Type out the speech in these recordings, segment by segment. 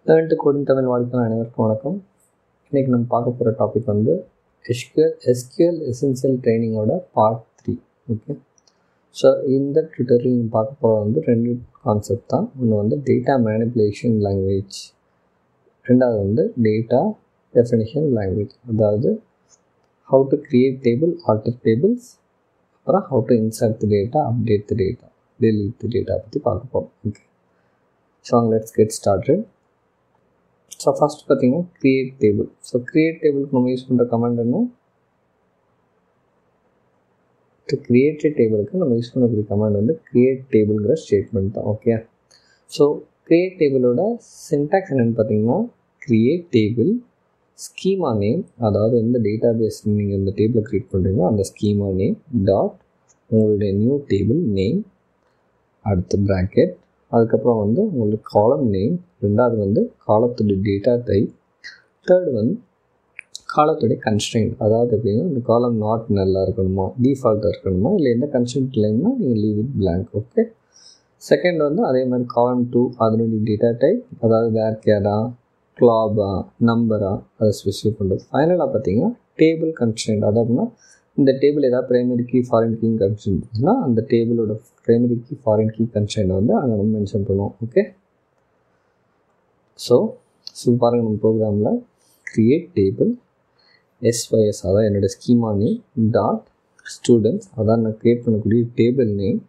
Learn to coding Tamil வாழ்க்கையில் அனைவருக்கும் வணக்கம். இன்றைக்கி நம்ம பார்க்க போகிற டாபிக் வந்து SQL எசென்சியல் ட்ரைனிங்கோட பார்ட் 3. ஓகே, ஸோ இந்த ட்யூட்டோரியல் நம்ம பார்க்க போகிற வந்து 2 கான்செப்ட் தான். ஒன்று வந்து டேட்டா மேனிப்புலேஷன் லாங்குவேஜ், ரெண்டாவது வந்து டேட்டா டெஃபினிஷன் லாங்குவேஜ். அதாவது how to create table, alter tables, அப்புறம் how to insert the data, update the data, delete the data பற்றி பார்க்க போகிறோம். Okay, so let's get started. So first பார்த்தீங்கன்னா க்ரியேட் டேபிள். ஸோ க்ரியேட் டேபிளுக்கு நம்ம use பண்ணுற command என்ன? டு கிரியேட் டேபிளுக்கு நம்ம யூஸ் பண்ணக்கூடிய கமாண்ட் வந்து கிரியேட் டேபிள்ங்கிற ஸ்டேட்மெண்ட் தான். ஓகே, ஸோ கிரியேட் டேபிளோட சின்டாக்ஸ் என்னென்னு பார்த்தீங்கன்னா கிரியேட் டேபிள் ஸ்கீமா நேம், அதாவது எந்த டேட்டா பேஸ் நீங்கள் இந்த டேபிளை க்ரியேட் பண்ணுறீங்களோ அந்த ஸ்கீமா நேம் டாட் உங்களுடைய நியூ டேபிள் நேம், அடுத்த ப்ராக்கெட், அதுக்கப்புறம் வந்து உங்களுக்கு காலம் நேம், ரெண்டாவது வந்து காலத்துடைய டேட்டா டைப், தேர்டு வந்து காலத்துடைய கன்ஸ்ட்ரெயின்ட். அதாவது எப்படின்னா இந்த காலம் நாட் நல்லா இருக்கணுமா, டிஃபால்ட்டாக இருக்கணுமா, இல்லை எந்த கன்ஸ்ட்ரெயின்ட் இல்லைன்னா நீங்கள் leave it blank. Okay, second வந்து அதே மாதிரி காலம் 2 அதனுடைய டேட்டா டைப், அதாவது வேர்கேரா, கிளாபா, நம்பரா, அதை ஸ்பெசிஃபை பண்ணுறது. ஃபைனலாக பார்த்தீங்கன்னா டேபிள் கன்ஸ்ட்ரெயின்ட். அதாவதுனா இந்த டேபிள் ஏதாவது primary key foreign key constraint இருந்துச்சுன்னா அந்த டேபிளோட primary key foreign key constraint வந்து அங்கே நம்ம மென்ஷன் பண்ணுவோம். ஓகே, ஸோ பாருங்கள் நம்ம ப்ரோக்ராமில் க்ரியேட் டேபிள் SYS, அதான் என்னோடய ஸ்கீமா நேம் டாட் ஸ்டூடெண்ட்ஸ், அதான் நான் க்ரியேட் பண்ணக்கூடிய டேபிள் நேம்,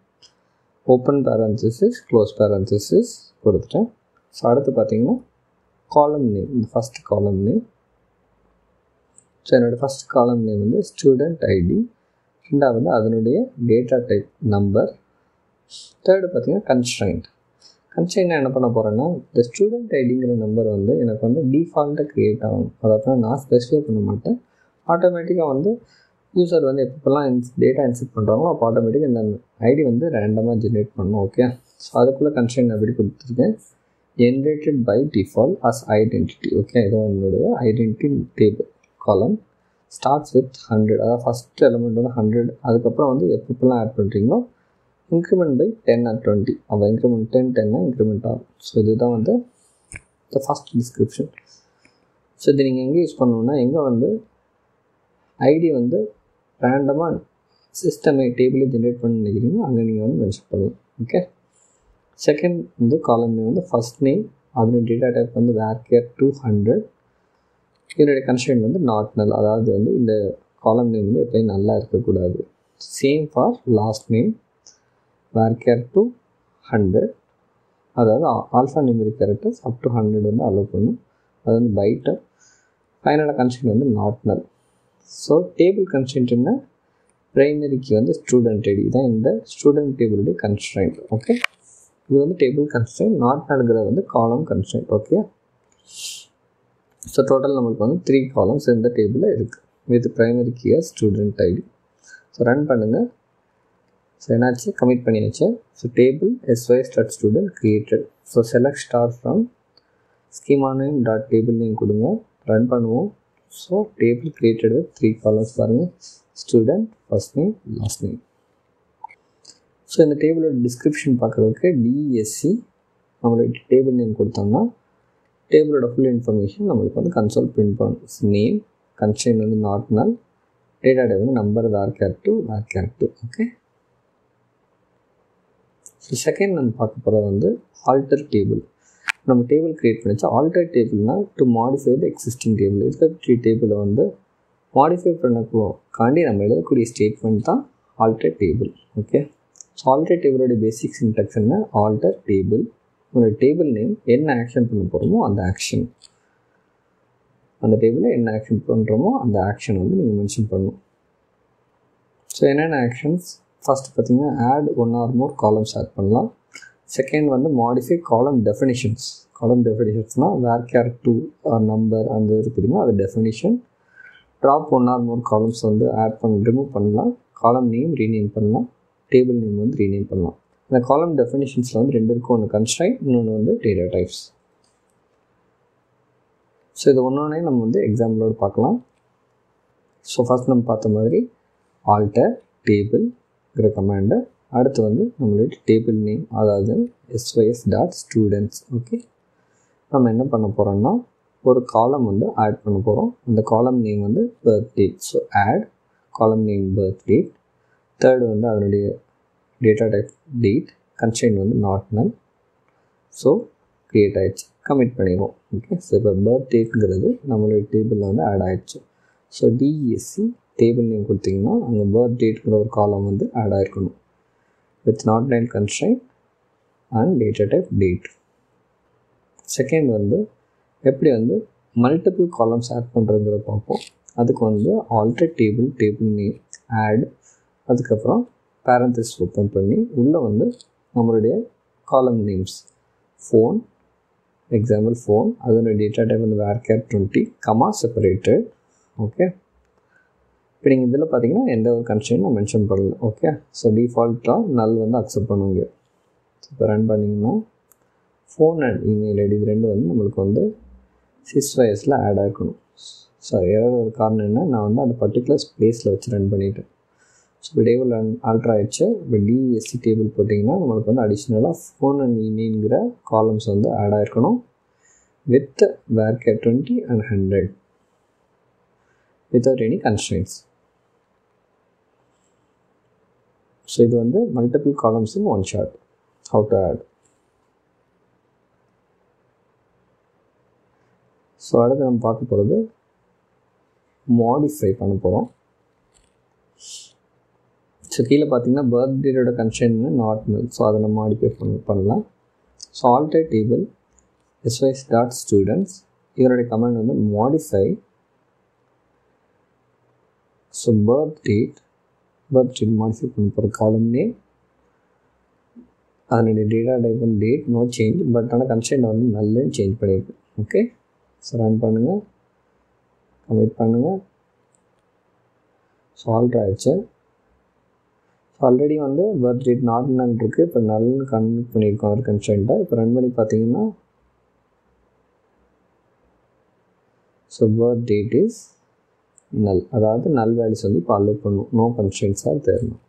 ஓப்பன் பேரன்சிஸ் க்ளோஸ் பேரன்சிஸ் கொடுத்துட்டேன். ஸோ அடுத்து பார்த்தீங்கன்னா காலம் நேம், இந்த ஃபஸ்ட் காலம் நேம். ஸோ என்னோடய ஃபஸ்ட் காலம் நேம் வந்து ஸ்டூடெண்ட் ஐடி, ரெண்டாவது அதனுடைய டேட்டா டைப் நம்பர், தேர்டு பார்த்தீங்கன்னா கன்ஸ்ட்ரெயின்ட். கன்ஸ்ட்ரெயின்ட் என்ன பண்ண போகிறேன்னா இந்த ஸ்டூடெண்ட் ஐடிங்கிற நம்பர் வந்து எனக்கு வந்து டிஃபால்ட்டாக க்ரியேட் ஆகணும். அதாவது நான் ஸ்பெசிஃபை பண்ண மாட்டேன், ஆட்டோமேட்டிக்காக வந்து யூசர் வந்து எப்பப்பெல்லாம் டேட்டா இன்செர்ட் பண்ணுறாங்களோ அப்போ ஆட்டோமேட்டிக்காக இந்த ஐடி வந்து ரேண்டமாக ஜென்ரேட் பண்ணணும். ஓகே, ஸோ அதுக்குள்ளே கன்ஸ்ட்ரெயின்ட் எப்படி கொடுத்துருக்கேன், generated by default as identity. Okay, இதோ என்னுடைய ஐடென்டிட்டி டேபிள் காலம் ஸ்டார்ட்ஸ் வித் 100, அதாவது ஃபஸ்ட் எலிமெண்ட் வந்து 100. அதுக்கப்புறம் வந்து எப்பப்பெல்லாம் ஆட் பண்ணுறீங்களோ இன்க்ரிமெண்ட் பை 10 or 20, அப்போ இன்க்ரிமெண்ட் 10 இன்க்ரிமெண்ட் ஆகும். ஸோ இதுதான் வந்து த ஃபஸ்ட் டிஸ்கிரிப்ஷன். ஸோ இது நீங்கள் எங்கே யூஸ் பண்ணணுன்னா, எங்கே வந்து ஐடி வந்து ரேண்டமாக சிஸ்டமே டேபிளே ஜென்ரேட் பண்ண நினைக்கிறீங்களோ அங்கே நீங்கள் வந்து மென்ஷன் பண்ணலாம். ஓகே, செகண்ட் வந்து காலம் நேம் வந்து ஃபஸ்ட் நேம், அதனுடைய டேட்டா டைப் வந்து வேர்கேர் 200, இதனுடைய கன்ஸ்ட்ரெயின்ட் வந்து நாட் நல், அதாவது வந்து இந்த காலம் நேம் வந்து எப்போயும் நல்லா இருக்கக்கூடாது. சேம் ஃபார் லாஸ்ட் நேம் வேர்கேர் 200, அதாவது alpha numeric characters up to 100 வந்து அலோவ் பண்ணும், அது வந்து பைட்டு. ஃபைனலாக கன்ஸ்ட்ரெயின்ட் வந்து not null. So table constraint என்ன, ப்ரைமரிக்கு வந்து ஸ்டூடெண்ட் ஐடி தான் இந்த ஸ்டூடெண்ட் டேபிளுடைய கன்ஸ்ட்ரெயின்ட். ஓகே, இது வந்து டேபிள் கன்ஸ்ட்ரெயின்ட், நாட் நல்கிறது வந்து காலம் கன்ஸ்ட்ரெயின்ட். ஓகே, ஸோ டோட்டல் நம்மளுக்கு வந்து 3 காலம்ஸ் இந்த டேபிளில் இருக்குது with primary key student ID. So run பண்ணுங்கள். ஸோ என்னாச்சு, கமிட் பண்ணியாச்சு. So table SYS.student created. So select star from schema name dot table name கொடுங்க, ரன் பண்ணுவோம். So table created with 3 columns பாருங்கள், student, first name, last name. So இந்த டேபிளோட description பார்க்குறதுக்கு DESC நம்மளோட டேபிள் நேம் கொடுத்தோம்னா டேபிளோட ஃபுல் இன்ஃபர்மேஷன் நம்மளுக்கு வந்து கன்சோல் பிரிண்ட் பண்ணும். நேம், கன்ஸ்ட்ரெயின்ட் வந்து நாட் நல், டேட்டா டைப் வந்து number varchar 2. Okay, so second நம்ம பார்க்க போகிறது வந்து ஆல்டர் டேபிள். நம்ம டேபிள் க்ரியேட் பண்ணிச்சு. ஆல்டர் டேபிள்னால் to modify the existing table. இருக்கக்கூடிய டேபிளை வந்து மாடிஃபை பண்ணக்காண்டி நம்ம எழுதக்கூடிய ஸ்டேட்மெண்ட் தான் alter table. Okay, so alter டேபிளோட பேசிக் சின்டாக்ஸ் என்ன, ஆல்டர் டேபிள், உங்களோட டேபிள் நேம் என்ன ஆக்ஷன் பண்ண போகிறோமோ அந்த ஆக்ஷன், அந்த டேபிளில் என்ன ஆக்ஷன் பண்ணுறோமோ அந்த ஆக்ஷன் வந்து நீங்கள் மென்ஷன் பண்ணணும். ஸோ என்னென்ன ஆக்ஷன்ஸ், ஃபஸ்ட்டு பார்த்தீங்கன்னா add 1 or more columns add பண்ணலாம். செகண்ட் வந்து மாடிஃபை காலம் டெஃபினிஷன்ஸ். காலம் டெஃபினிஷன்ஸ்னால் வேர்கேர் 2 ஆர் நம்பர் அந்த இருக்குதுன்னா அது definition. Drop 1 or more columns வந்து ரிமூவ் பண்ணலாம். காலம் நேம் ரீநேம் பண்ணலாம், டேபிள் நேம் வந்து ரீநேம் பண்ணலாம். இந்த காலம் டெஃபினிஷன்ஸில் வந்து 2 இருக்கும், ஒன்று கன்ஸ்ட்ரெயின்ட், இன்னொன்று வந்து டேட்டா டைப்ஸ். ஸோ இது ஒன்றொன்னே நம்ம வந்து எக்ஸாம்பிளோடு பார்க்கலாம். ஸோ ஃபஸ்ட் நம்ம பார்த்த மாதிரி ஆல்டர் டேபிள்ங்கிற கமாண்டு, அடுத்து வந்து நம்மளுடைய டேபிள் நேம், அதாவது SYS.students. ஓகே, நம்ம என்ன பண்ண போகிறோம்னா ஒரு காலம் வந்து ஆட் பண்ண போகிறோம். அந்த காலம் நேம் வந்து birth date. So add column name birth date. Third வந்து அதனுடைய டேட்டா டைப் டேட். கன்ஸ்ட்ரெயின்ட் வந்து நாட் நல். ஸோ க்ரியேட் ஆகிடுச்சு. கமிட் பண்ணிடுவோம். ஓகே. ஸோ இப்போ பர்த் டேட்டுங்கிறது நம்மளுடைய டேபிளில் வந்து ஆட் ஆகிடுச்சு. ஸோ டிஎஸ்சி டேபிள் நேம் கொடுத்திங்கன்னா அங்கே பர்த் டேட்டுங்கிற ஒரு காலம் வந்து ஆட் ஆகிருக்கணும் with not null constraint and data type date. Second வந்து எப்படி வந்து மல்டிபிள் காலம்ஸ் ஆட் பண்ணுறதுங்கிறத பார்ப்போம். அதுக்கு வந்து ஆல்டர் டேபிள் நேம் ஆட், அதுக்கப்புறம் பேரந்தசிஸ் ஓப்பன் பண்ணி உள்ளே வந்து நம்மளுடைய காலம் நேம்ஸ் ஃபோன், எக்ஸாம்பிள் ஃபோன், அதனுடைய டேட்டா டைப் வந்து varchar 20 கமா செப்பரேட்டட். ஓகே. இப்போ நீங்கள் இதில் பார்த்தீங்கன்னா எந்த ஒரு கன்ஸ்ட்ரெயின்ட் நான் மென்ஷன் பண்ணல. ஓகே. ஸோ டிஃபால்ட்டாக நல் வந்து அக்செப்ட் பண்ணுவீங்க. இப்போ ரன் பண்ணிங்கன்னா ஃபோன் அண்ட் இமெயில் ஐடி இது ரெண்டும் வந்து நம்மளுக்கு வந்து sysvs ஆட் ஆகிருக்கணும். ஸோ ஏதாவது ஒரு காரணம் என்ன, நான் வந்து அந்த பர்டிகுலர் ஸ்பேஸில் வச்சு ரன் பண்ணிவிட்டேன். ஸோ இப்போ டேபிள் ஆல்ட்ரு ஆகிடுச்சு. இப்போ டிஎஸ்சி டேபிள் போட்டிங்கன்னா நம்மளுக்கு வந்து அடிஷ்னலாக ஃபோன் அண்ட் இமெயில்ங்கிற காலம்ஸ் வந்து ஆட் ஆகிருக்கணும் with varchar 20 and 100 without any constraints. So இது வந்து multiple columns in one shot. how to add. So அடுத்து நம்ம பார்க்க போகிறது மாடிஃபை பண்ண போகிறோம். ஸோ கீழே பார்த்தீங்கன்னா பர்த் டேட்டோட கன்ஸ்ட்ரெயின்ட் நாட் நல். ஸோ அதை நம்ம மாடிஃபை பண்ணலாம். So alter table sys dot students இதனுடைய கமெண்ட் வந்து modify. So birth date modify பண்ண போகிற காலம் நேம், அதனுடைய டேட்டா டைப் வந்து டேட் நோ சேஞ்ச், பட் ஆனால் கன்ஸ்ட்ரெயின்ட் வந்து நல்லன்னு சேஞ்ச் பண்ணியிருக்கு. ஓகே. ஸோ ரன் பண்ணுங்கள், கமிட் பண்ணுங்கள். ஸோ ஆல்ட்ரு ஆகிடுச்சு. ஸோ ஆல்ரெடி வந்து பர்த் டேட் நாட் நல் இருக்குது. இப்போ நல்லன்னு கன்வெர்ட் பண்ணியிருக்கோம் ஒரு கன்ஸ்ட்ரெயின்ட்டை. இப்போ ரன் பண்ணி பார்த்தீங்கன்னா ஸோ பர்த் டேட் இஸ் நல், அதாவது நல் வேல்யூஸ் வந்து இப்போ அலோவ் பண்ணும். நோ கன்ஸ்ட்ரெயின்ஸாக தேரணும்.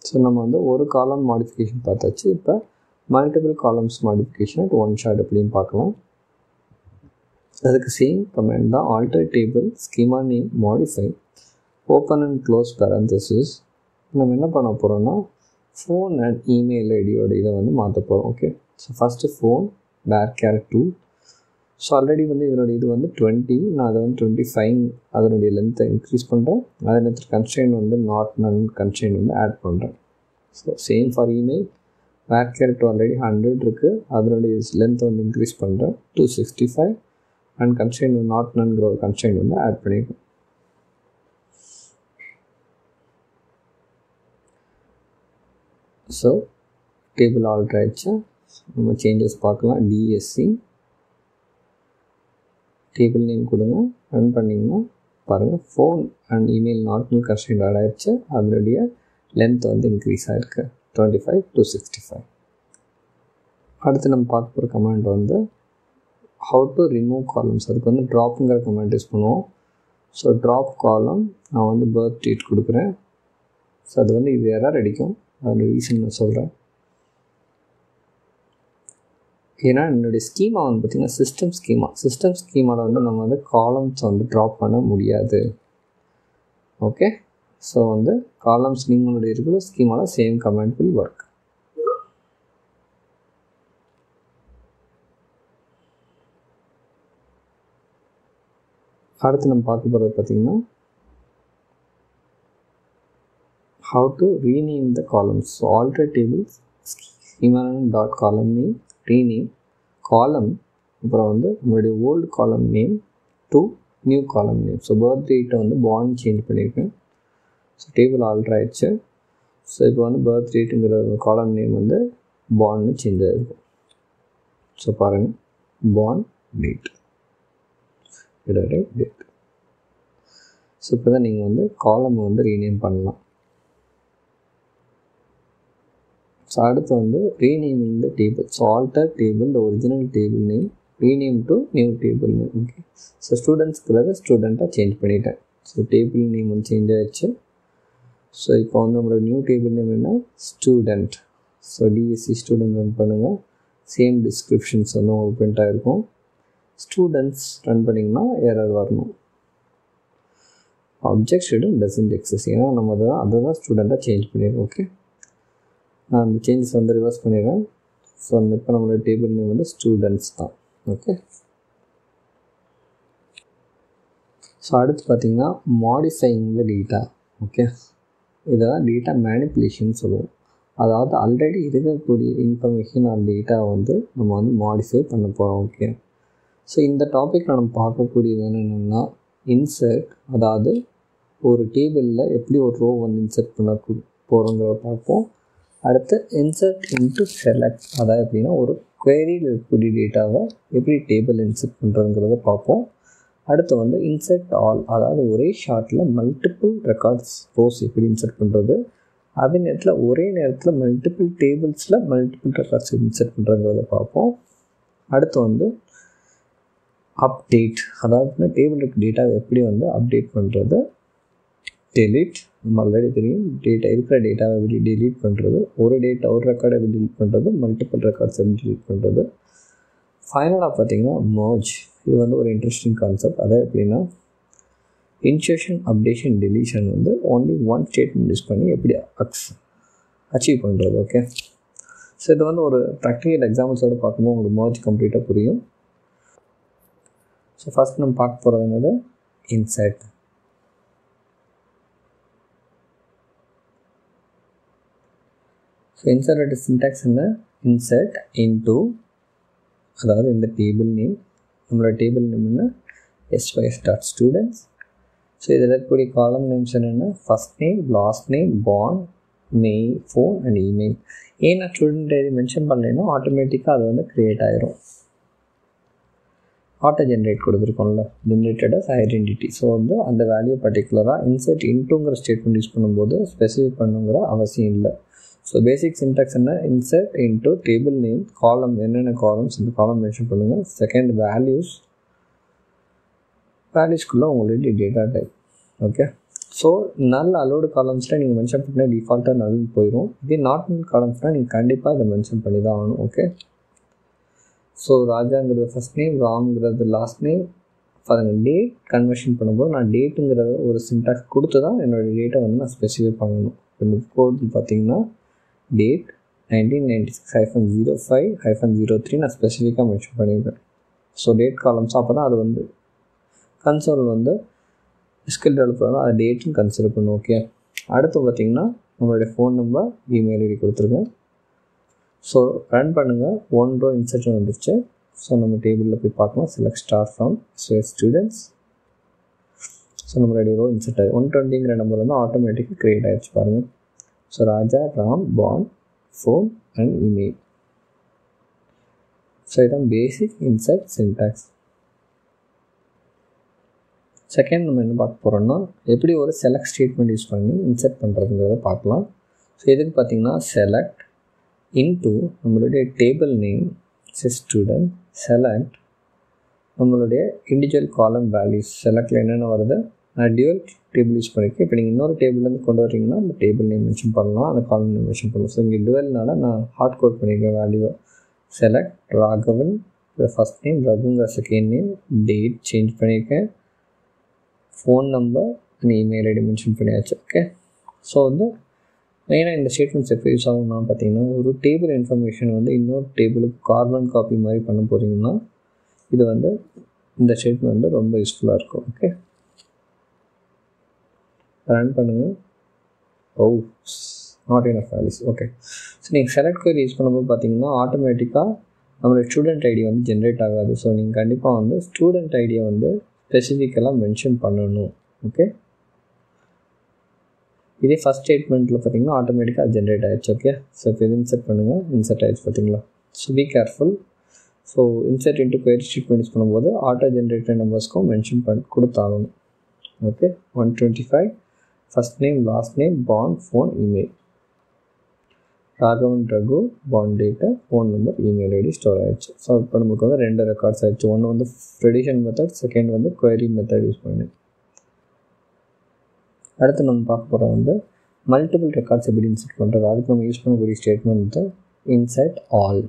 ஸோ நம்ம வந்து ஒரு காலம் மாடிஃபிகேஷன் பார்த்தாச்சு. இப்போ multiple columns modification at one shot எப்படின்னு பார்க்கலாம். அதுக்கு சேம் கமெண்ட் தான். Alter table schema name modify open and close parenthesis. நம்ம என்ன பண்ண போகிறோம்னா ஃபோன் அண்ட் இமெயில் ஐடியோட இதை வந்து மாற்ற போகிறோம். Okay. So first phone varchar 2. So already வந்து இதனுடைய இது வந்து 20, நான் அதை வந்து 25 அதனுடைய லென்த்தை இன்க்ரீஸ் பண்ணுறேன். அதே நேரத்தில் கன்ஸ்ட்ரெயின்ட் வந்து நாட் நல் கன்ஸ்ட்ரெயின்ட் வந்து ஆட் பண்ணுறேன். So same for email varchar 2 already 100 இருக்குது, அதனுடைய லென்த்தை வந்து இன்க்ரீஸ் பண்ணுறேன் 265 அண்ட் கன்ஸ்ட்ரெயின்ட் நாட் நல்ங்கிற ஒரு கன்ஸ்ட்ரெயின்ட் வந்து ஆட் பண்ணியிருக்கேன். ஸோ டேபிள் ஆல்ட்ரு ஆகிடுச்சு. நம்ம சேஞ்சஸ் பார்க்கலாம். டிஎஸ்சி டேபிள் நேம் கொடுங்க, ரன் பண்ணிங்கன்னா பாருங்கள் phone and email not null constraint add ஆகிடுச்சு. அதனுடைய லென்த் வந்து இன்க்ரீஸ் ஆகிருக்கு 25 to 65. அடுத்து நம்ம பார்க்க போகிற கமெண்ட் வந்து ஹவு டு ரிமூவ் காலம்ஸ். அதுக்கு வந்து ட்ராப்புங்கிற கமெண்ட் யூஸ் பண்ணுவோம். ஸோ ட்ராப் காலம் நான் வந்து பர்த் டேட் கொடுக்குறேன். ஸோ அது வந்து இது எரர் அடிக்கும். அதோட ரீசன் நான் சொல்கிறேன். ஏன்னா என்னுடைய ஸ்கீமா வந்து பார்த்திங்கன்னா சிஸ்டம் ஸ்கீமாவில் வந்து நம்ம வந்து காலம்ஸ் வந்து ட்ராப் பண்ண முடியாது. ஓகே. ஸோ வந்து காலம்ஸ் நீங்களுடைய இருக்கிற ஸ்கீமாவில் சேம் கமெண்ட் வில் ஒர்க். அடுத்து நம்ம பார்க்க போகிறது பார்த்திங்கன்னா how to rename the columns. So alter tables schema dot column name rename column அப்புறம் வந்து உங்களுடைய ஓல்டு காலம் நேம் டு நியூ காலம் நேம். ஸோ பர்த் டேட்டை வந்து பாண்ட் சேஞ்ச் பண்ணியிருக்கேன். ஸோ டேபிள் ஆல்ட்ரு ஆகிடுச்சு. ஸோ இப்போ வந்து பர்த் டேட்டுங்கிற காலம் நேம் வந்து பாண்ட்னு சேஞ்ச் ஆகிருக்கும். ஸோ பாருங்கள் பாண்ட் டேட் டேட். ஸோ இப்போ தான் நீங்கள் வந்து காலம் வந்து ரீநேம் பண்ணலாம். ஸோ அடுத்து வந்து renaming the table. So alter table the original table name rename to new table name. Okay. So ஸ்டூடெண்ட்ஸ்க்கு ஸ்டூடெண்ட்டாக சேஞ்ச் பண்ணிட்டேன். ஸோ டேபிள் நேம் வந்து சேஞ்ச் ஆகிடுச்சு. ஸோ இப்போ வந்து நம்மளோட நியூ டேபிள் நேம் என்ன student. So DSC student run பண்ணுங்கள், சேம் டிஸ்கிரிப்ஷன்ஸ் வந்து உங்களுக்கு பிரிண்ட் ஆகிருக்கும். ஸ்டூடெண்ட்ஸ் ரன் பண்ணிங்கன்னா எரர் வரணும். ஆப்ஜெக்ட் ஸ்டூடெண்ட் டசன்ட் எக்ஸிஸ்ட், ஏன்னா நம்ம அதை தான் ஸ்டூடெண்ட்டாக சேஞ்ச் பண்ணிடுறோம். ஓகே, நான் அந்த சேஞ்சஸ் வந்து ரிவர்ஸ் பண்ணிடுறேன். ஸோ அந்த இப்போ நம்மளோட டேபிள் நேம் வந்து ஸ்டூடெண்ட்ஸ் தான். ஓகே, ஸோ அடுத்து பார்த்திங்கன்னா மாடிஃபைங் த டேட்டா. ஓகே, இதை தான் டேட்டா மேனிப்புலேஷன் சொல்லுவோம். அதாவது ஆல்ரெடி இருக்கக்கூடிய இன்ஃபர்மேஷன் ஆர் டேட்டாவை வந்து நம்ம வந்து மாடிஃபை பண்ண போகிறோம். ஓகே, ஸோ இந்த டாப்பிக்கில் நம்ம பார்க்கக்கூடியது என்னென்னா இன்சர்ட், அதாவது ஒரு டேபிளில் எப்படி ஒரு ரோ வந்து இன்சர்ட் பண்ண போகிறோங்கிறத பார்ப்போம். அடுத்து இன்சர்ட் இன்ட்டு செலக்ட், அதாவது எப்படின்னா ஒரு குவரியில் இருக்கக்கூடிய டேட்டாவை எப்படி டேபிள் இன்சர்ட் பண்ணுறதுங்கிறத பார்ப்போம். அடுத்து வந்து இன்சர்ட் ஆல், அதாவது ஒரே ஷார்ட்டில் மல்டிபிள் ரெக்கார்ட்ஸ் ரோஸ் எப்படி இன்சர்ட் பண்ணுறது, அதே நேரத்தில் ஒரே நேரத்தில் மல்டிபிள் டேபிள்ஸில் மல்டிபிள் ரெக்கார்ட்ஸ் இன்சர்ட் பண்ணுறதுங்கிறத பார்ப்போம். அடுத்து வந்து அப்டேட், அதாவது டேபிளுக்கு டேட்டாவை எப்படி வந்து அப்டேட் பண்ணுறது. டெலீட், நம்ம ஆல்ரெடி தெரியும், டேட்டா இருக்கிற டேட்டாவை எப்படி டெலீட் பண்ணுறது, ஒரு ரெக்கார்டை எப்படி டெலீட் பண்ணுறது, மல்டிபிள் ரெக்கார்ட்ஸ் எப்படி டெலீட் பண்ணுறது. ஃபைனலாக பார்த்திங்கன்னா மர்ஜ், இது வந்து ஒரு இன்ட்ரெஸ்டிங் கான்செப்ட். அதாவது எப்படின்னா இன்சர்ஷன், அப்டேஷன், டெலீஷன் வந்து ஓன்லி ஒன் ஸ்டேட்மெண்ட் யூஸ் பண்ணி எப்படி அச்சீவ் பண்ணுறது. ஓகே, ஸோ இது வந்து ஒரு ப்ராக்டிக்கல் எக்ஸாம்பிள்ஸோடு பார்க்கும்போது உங்களுக்கு மர்ஜ் கம்ப்ளீட்டாக புரியும். ஸோ ஃபஸ்ட் நம்ம பார்க்க போகிறதுங்கிறது இன்சர்ட். ஸோ இன்சர்ட் சின்டாக்ஸ் என்ன, இன்சர்ட் இன்டூ, அதாவது இந்த டேபிள் நேம், நம்மளோட டேபிள் நேம் என்ன sys.students. ஸோ இதில் இருக்கக்கூடிய காலம் நேம்ஸ் என்னென்னா first name, last name, born, mail, phone and email. ஏன்னா ஸ்டூடெண்ட் ஐடி மென்ஷன் பண்ணலைன்னா ஆட்டோமேட்டிக்காக அது வந்து க்ரியேட் ஆகிரும். ஆட்டோ ஜென்ரேட் கொடுத்துருக்கோம்ல, ஜென்ரேட்டட் அஸ் ஐடென்டிட்டி. ஸோ வந்து அந்த வேல்யூ பர்டிகுலராக இன்சர்ட் இன்டூங்கிற ஸ்டேட்மெண்ட் யூஸ் பண்ணும்போது ஸ்பெசிஃபை பண்ணுங்கிற அவசியம் இல்லை. ஸோ பேசிக் சின்டாக்ஸ் என்ன, இன்சர்ட் இன்டூ டேபிள் நேம், காலம் என்னென்ன காலம்ஸ், இந்த காலம் மென்ஷன் பண்ணுங்கள். செகண்ட் வேல்யூஸ்க்குள்ளே உங்களுடைய data type. Okay, so null allowed காலம்ஸில் நீங்கள் மென்ஷன் பண்ண டிஃபால்ட்டாக நல் போயிடும். இதே நாட் நல் காலம்ஸ்னால் நீங்கள் கண்டிப்பாக இதை மென்ஷன் பண்ணி தான் ஆகணும். ஓகே, ஸோ ராஜாங்கிறது ஃபஸ்ட் நேம், ராம்ங்கிறது லாஸ்ட் நேம். பாருங்கள், டேட் கன்வர்ஷன் பண்ணும்போது நான் டேட்டுங்கிற ஒரு சின்டாக்ஸ் கொடுத்து தான் என்னோடய டேட்டை வந்து நான் ஸ்பெசிஃபை பண்ணணும். இந்த கோடு பார்த்திங்கன்னா டேட் 1996-05-03 நான் ஸ்பெசிஃபிக்காக மென்ஷன் பண்ணியிருக்கேன். ஸோ டேட் காலம்ஸ் அப்போ தான் அது வந்து கன்சோல் வந்து ஸ்கில் டெவலப்பர் வந்து அதை டேட்டுன்னு கன்சிடர் பண்ணும். ஓகே, அடுத்து பார்த்திங்கன்னா நம்மளுடைய ஃபோன் நம்பர், இமெயில் ஐடி கொடுத்துருக்கேன். ஸோ ரன் பண்ணுங்கள், ஒன் ரோ இன்சர்ஷன் வந்துருச்சு. ஸோ நம்ம டேபிளில் போய் பார்க்கலாம், select star from students. So நம்மளுடைய ரோ இன்சர்ட் ஆகி 120ங்கிற நம்பர் வந்து ஆட்டோமேட்டிக்காக க்ரியேட் ஆகிடுச்சு பாருங்கள். So Raja, Ram, born, phone and email. So இதுதான் பேசிக் இன்சர்ட் சின்டாக்ஸ். செகண்ட் நம்ம என்ன பார்க்க போகிறோம்னா எப்படி ஒரு செலக்ட் ஸ்டேட்மெண்ட் யூஸ் பண்ணி இன்சர்ட் பண்ணுறதுங்கிறத பார்க்கலாம். ஸோ எதுக்கு பார்த்திங்கன்னா செலக்ட் இன்டூ நம்மளுடைய டேபிள் நேம் ஸ்டூடெண்ட், செலக்ட் நம்மளுடைய இண்டிவிஜுவல் காலம் வேல்யூஸ். செலக்டில் என்னென்ன வருது, நான் டியூவல் டேபிள் யூஸ் பண்ணியிருக்கேன். இப்போ நீங்கள் இன்னொரு டேபிள்லேருந்து கொண்டு வரீங்கன்னா அந்த டேபிள் நேம் மென்ஷன் பண்ணலாம், அந்த காலம் நேம் மென்ஷன் பண்ணலாம். ஸோ இங்கே டுவெல்னால நான் ஹார்ட் கோட் பண்ணியிருக்கேன் வேல்யூவை. செலக்ட் ராகவன் ஃபஸ்ட் நேம், ரகுங்கிற செகண்ட் நேம், டேட் சேஞ்ச் பண்ணியிருக்கேன், phone number and email ID mention பண்ணியாச்சு. ஓகே, ஸோ வந்து மெயினாக இந்த ஸ்டேட்மெண்ட்ஸ் எப்போ யூஸ் ஆகும்னா பார்த்தீங்கன்னா ஒரு டேபிள் இன்ஃபர்மேஷன் வந்து இன்னொரு டேபிளுக்கு கார்பன் காப்பி மாதிரி பண்ண போகிறீங்கன்னா இது வந்து இந்த ஸ்டேட்மெண்ட் வந்து ரொம்ப யூஸ்ஃபுல்லாக இருக்கும். ஓகே, ரன் பண்ணுங்கள். Not enough values. Okay, so நீங்கள் செலக்ட் query யூஸ் பண்ணும்போது பார்த்தீங்கன்னா ஆட்டோமேட்டிக்காக நம்மளோட ஸ்டூடெண்ட் ஐடி வந்து ஜென்ரேட் ஆகாது. ஸோ நீங்கள் கண்டிப்பாக வந்து ஸ்டூடெண்ட் ஐடியை வந்து ஸ்பெசிஃபிக்கலாக மென்ஷன் பண்ணணும். ஓகே, இதே ஃபஸ்ட் ஸ்டேட்மெண்ட்டில் பார்த்தீங்கன்னா ஆட்டோமேட்டிக்காக ஜென்ரேட் ஆகிடுச்சு. ஓகே, ஸோ இப்போ இது இன்சர்ட் பண்ணுங்கள், இன்சர்ட் ஆகிடுச்சு பார்த்தீங்களா. So be careful. So insert into query statement use பண்ணும்போது ஆட்டோ ஜென்ரேட்டட் நம்பர்ஸ்க்கும் மென்ஷன் கொடுத்தாகணும். Okay, 125 first name, last name, born, phone, email. Raghavan, Raghu, born data, phone number, email ID store ஆகிடுச்சு. So இப்போ நமக்கு வந்து 2 ரெக்கார்ட்ஸ் ஆகிடுச்சு. ஒன்று வந்து ப்ரெடிஷன் மெத்தட், செகண்ட் வந்து query மெத்தட் யூஸ் பண்ணி. அடுத்து நம்ம பார்க்க போகிறோம் வந்து மல்டிபிள் ரெக்கார்ட்ஸ் எப்படி இன்சர்ட் பண்ணுறது, அதுக்கு நம்ம யூஸ் பண்ணக்கூடிய ஸ்டேட்மெண்ட் வந்து இன்சர்ட் ஆல்.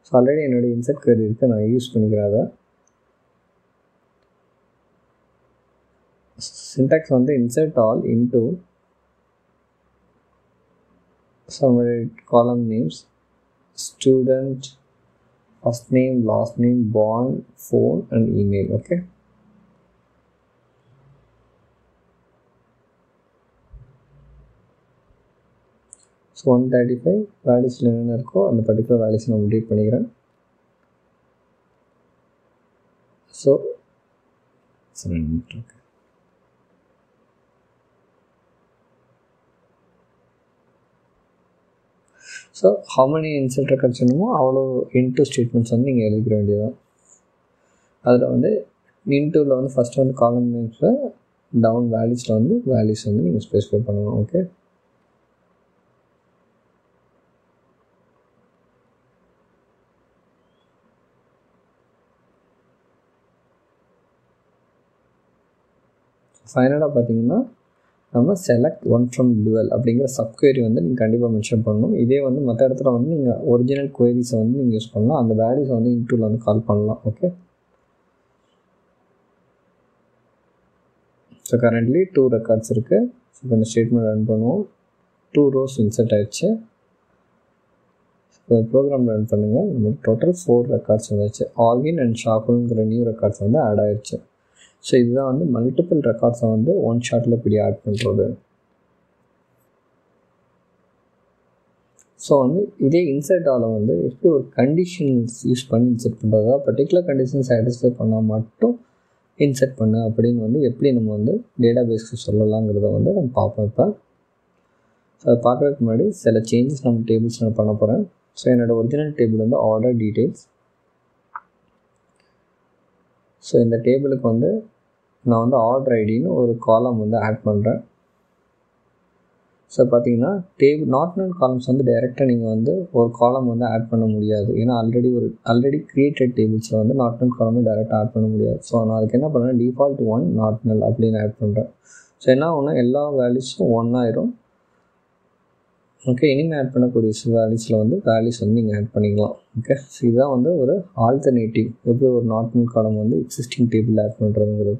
ஸோ ஆல்ரெடி என்னோடய இன்சர்ட் query இருக்குது, நான் யூஸ் பண்ணிக்கிறேன். அதை சின்டாக்ஸ் வந்து insert all into some column names, student, first name, last name, born, phone and email. Okay, so 135 values என்னென்ன இருக்கோ அந்த பர்டிகுலர் வேல்யூஸ் நான் அப்டேட் பண்ணிக்கிறேன். So okay. So how many insert records வேணுமோ அவ்வளோ இன்டூ ஸ்டேட்மெண்ட்ஸ் வந்து நீங்கள் எழுதிக்க வேண்டியதான். அதில் வந்து இன்டூவில் வந்து ஃபஸ்ட்டு வந்து காலம் நேம்ஸில், டவுன் வேல்யூஸில் வந்து வேல்யூஸ் வந்து நீங்கள் ஸ்பெசிஃபை பண்ணணும். ஓகே, ஃபைனலாக பார்த்தீங்கன்னா நம்ம செலக்ட் ஒன் ஃப்ரம் டுவெல் அப்படிங்கிற சப்குவரி வந்து நீங்கள் கண்டிப்பாக மென்ஷன் பண்ணணும். இதே வந்து மற்ற இடத்துல வந்து நீங்கள் ஒரிஜினல் குவரிஸை வந்து நீங்கள் யூஸ் பண்ணலாம், அந்த வேல்யூஸை வந்து இன்டூவில் வந்து கால் பண்ணலாம். ஓகே, ஸோ கரண்ட்லி 2 ரெக்கார்ட்ஸ் இருக்குது. ஸோ இப்போ இந்த ஸ்டேட்மெண்ட் ரன் பண்ணுவோம். 2 rows இன்சர்ட் ஆகிடுச்சு. இப்போ ப்ரோக்ராம் ரன் பண்ணுங்கள். நம்மளுக்கு டோட்டல் 4 ரெக்கார்ட்ஸ் வந்துச்சு. ஆல்வின் அண்ட் ஷாகுல்ங்கிற நியூ ரெக்கார்ட்ஸ் வந்து ஆட் ஆகிடுச்சு. ஸோ இதுதான் வந்து மல்டிபிள் ரெக்கார்ட்ஸை வந்து ஒன் ஷாட்டில் இப்படி ஆட் பண்ணுறது. ஸோ வந்து இதே இன்சர்ட் ஆல் வந்து எப்படி ஒரு கண்டிஷன்ஸ் யூஸ் பண்ணி இன்சர்ட் பண்ணுறதா, பர்டிகுலர் கண்டிஷன் சாட்டிஸ்ஃபை பண்ணால் மட்டும் இன்சர்ட் பண்ணு அப்படின்னு வந்து எப்படி நம்ம வந்து டேட்டா பேஸ்க்கு சொல்லலாங்கிறத வந்து நம்ம பார்ப்போம். இப்போ ஸோ அதை பார்க்குறதுக்கு முன்னாடி சில சேஞ்சஸ் நம்ம டேபிள்ஸ் நான் பண்ண போகிறேன். ஸோ என்னோடய ஒரிஜினல் டேபிள் வந்து ஆர்டர் டீட்டெயில்ஸ். ஸோ இந்த டேபிளுக்கு வந்து நான் வந்து ஆர்டர் ஐடின்னு ஒரு காலம் வந்து ஆட் பண்ணுறேன். ஸோ பார்த்தீங்கன்னா நாட் நல் காலம்ஸ் வந்து டைரெக்டாக நீங்கள் வந்து ஒரு காலம் வந்து ஆட் பண்ண முடியாது. ஏன்னா ஆல்ரெடி கிரியேட்டட் டேபிள்ஸில் வந்து நாட் நல் காலமே டைரெக்டாக ஆட் பண்ண முடியாது. ஸோ நான் அதுக்கு என்ன பண்ணுறேன், டிஃபால்ட் 1 நாட் நல் அப்படின்னு ஆட் பண்ணுறேன். ஸோ என்ன ஒன்று எல்லா வேல்யூஸும் 1 ஆயிரும். ஓகே, இனிமேல் ஆட் பண்ணக்கூடிய வேல்யூஸில் வந்து வேல்யூஸ் வந்து நீங்கள் ஆட் பண்ணிக்கலாம். ஓகே, ஸோ இதுதான் வந்து ஒரு ஆல்டர்னேட்டிவ், எப்படி ஒரு நாட் நல் காலம் வந்து எக்ஸிஸ்டிங் டேபிள் ஆட் பண்ணுறதுங்கிறது.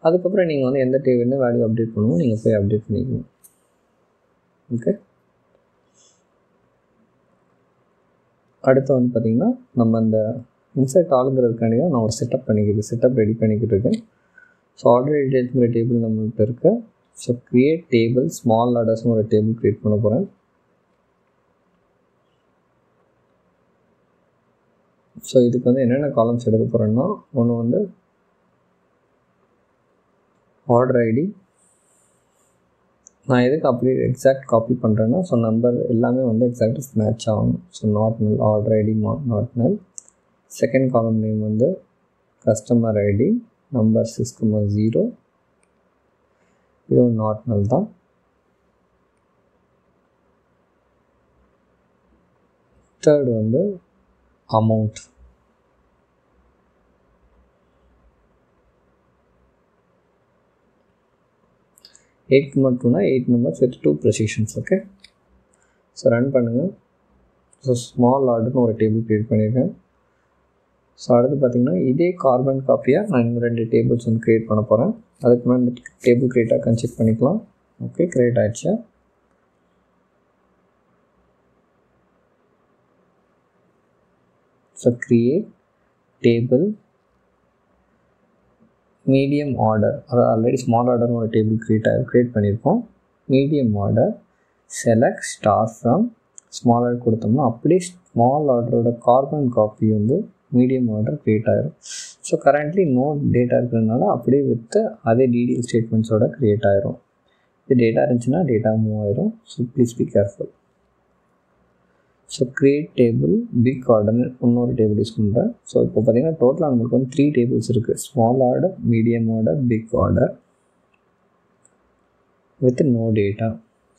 அதுக்கப்புறம் நீங்கள் வந்து எந்த டேபிள்னு வேல்யூ அப்டேட் பண்ணுவோம், நீங்கள் போய் அப்டேட் பண்ணிக்கணும். ஓகே, அடுத்து வந்து பார்த்திங்கன்னா நம்ம அந்த இன்சர்ட் ஆளுங்கிறதுக்காண்டி தான் நான் ஒரு செட்டப் ரெடி பண்ணிக்கிட்டு இருக்கேன். ஸோ ஆர்டர் டீட்டெயில்ஸுங்கிற டேபிள் நம்மள்கிட்ட இருக்குது. ஸோ க்ரியேட் டேபிள் ஸ்மால் ஆர்டர்ஸ்னு ஒரு டேபிள் க்ரியேட் பண்ண போகிறேன். ஸோ இதுக்கு வந்து என்னென்ன காலம்ஸ் எடுக்க போகிறேன்னா, ஒன்று வந்து ஆர்டர் ஐடி. நான் எதுக்கு அப்படி எக்ஸாக்ட் காப்பி பண்ணுறேன்னா, ஸோ நம்பர் எல்லாமே வந்து எக்ஸாக்டாக மேட்ச் ஆகணும். So not null order ID not null. Second column name வந்து கஸ்டமர் ஐடி நம்பர் 6,0. இதுவும் நாட் நல் தான். தேர்ட் வந்து அமௌண்ட். எயிட் மட்டும்னா 8 numbers with 2 precisions. Okay, so run பண்ணுங்கள். ஸோ ஸ்மால் ஆர்டர்னு ஒரு டேபிள் க்ரியேட் பண்ணியிருக்கேன். ஸோ அடுத்து பார்த்திங்கன்னா இதே கார்பன் காப்பியாக நான் இன்னும் 2 டேபிள்ஸ் வந்து க்ரியேட் பண்ண போகிறேன். அதுக்கு முன்னாடி டேபிள் க்ரியேட் ஆகான்னு செக் பண்ணிக்கலாம். ஓகே, க்ரியேட் ஆகிடுச்சு. So create table medium order, அதாவது ஆல்ரெடி ஸ்மால் ஆர்டர்னு ஒரு டேபிள் க்ரியேட் பண்ணியிருக்கோம். Medium order select star from small order கொடுத்தோம்னா அப்படியே ஸ்மால் ஆர்டரோட கார்பன் காப்பி வந்து மீடியம் ஆர்டர் க்ரியேட் ஆகிரும். ஸோ கரண்ட்லி நோ டேட்டா இருக்கிறதுனால அப்படியே வித்து அதே டிடிஎல் ஸ்டேட்மெண்ட்ஸோட க்ரியேட் ஆகிரும். இது டேட்டா இருந்துச்சுன்னா டேட்டா மூவ் ஆயிரும். So please be careful. So create table big ஆர்டர்னு இன்னொரு டேபிள் யூஸ் பண்ணுறேன். ஸோ இப்போ பார்த்திங்கன்னா டோட்டலாக நம்மளுக்கு வந்து 3 tables இருக்குது. Small order, medium order, big order with no data.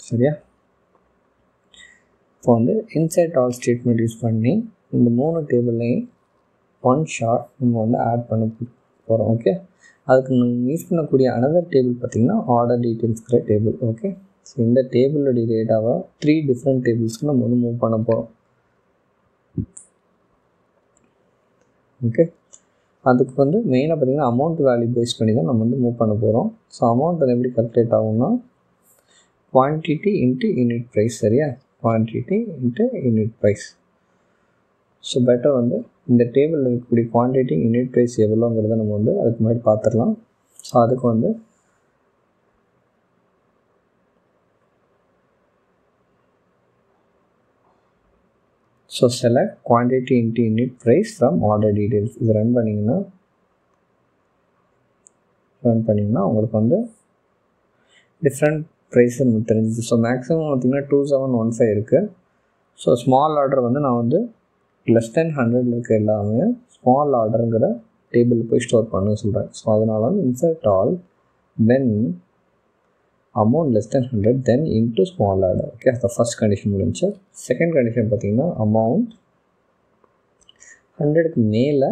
சரியா? இப்போ வந்து இன்சர்ட் ஆல் ஸ்டேட்மெண்ட் யூஸ் பண்ணி இந்த 3 டேபிள்லையும் ஒன் ஷாட் நம்ம வந்து ஆட் பண்ண போகிறோம். ஓகே, அதுக்கு நீங்கள் யூஸ் பண்ணக்கூடிய another டேபிள் பார்த்திங்கன்னா ஆர்டர் டீட்டெயில்ஸ்கிற டேபிள். ஓகே, ஸோ இந்த டேபிளோடைய டேட்டாவை 3 டிஃப்ரெண்ட் டேபிள்ஸ்க்கு நம்ம வந்து மூவ் பண்ண போகிறோம். ஓகே, அதுக்கு வந்து மெயினாக பார்த்திங்கன்னா அமௌண்ட் வேல்யூ பேஸ் பண்ணி தான் நம்ம வந்து மூவ் பண்ண போகிறோம். ஸோ அமௌண்ட் அது எப்படி கல்குலேட் ஆகும்னா குவான்டிட்டி இன்ட்டு யூனிட் ப்ரைஸ். சரியா, quantity into unit price. So better வந்து இந்த டேபிளில் இருக்கக்கூடிய குவான்டிட்டி யூனிட் ப்ரைஸ் எவ்வளோங்கிறத நம்ம வந்து அதுக்கு முன்னாடி பார்த்துடலாம். ஸோ அதுக்கு வந்து so select quantity into unit price from order details. இது ரன் பண்ணிங்கன்னா உங்களுக்கு வந்து டிஃப்ரெண்ட் ப்ரைஸ் நமக்கு தெரிஞ்சுது. ஸோ மேக்ஸிமம் பார்த்திங்கன்னா 2715 இருக்குது. ஸோ ஸ்மால் ஆர்டர் வந்து நான் வந்து லெஸ் தென் 100 இருக்க எல்லாமே ஸ்மால் ஆர்டருங்கிற டேபிள் போய் ஸ்டோர் பண்ண சொல்கிறேன். ஸோ அதனால வந்து insert all when amount less than 100 then into small order. Okay, அந்த ஃபஸ்ட் கண்டிஷன் முடிஞ்சு. செகண்ட் கண்டிஷன் பார்த்திங்கன்னா அமௌண்ட் 100க்கு மேலே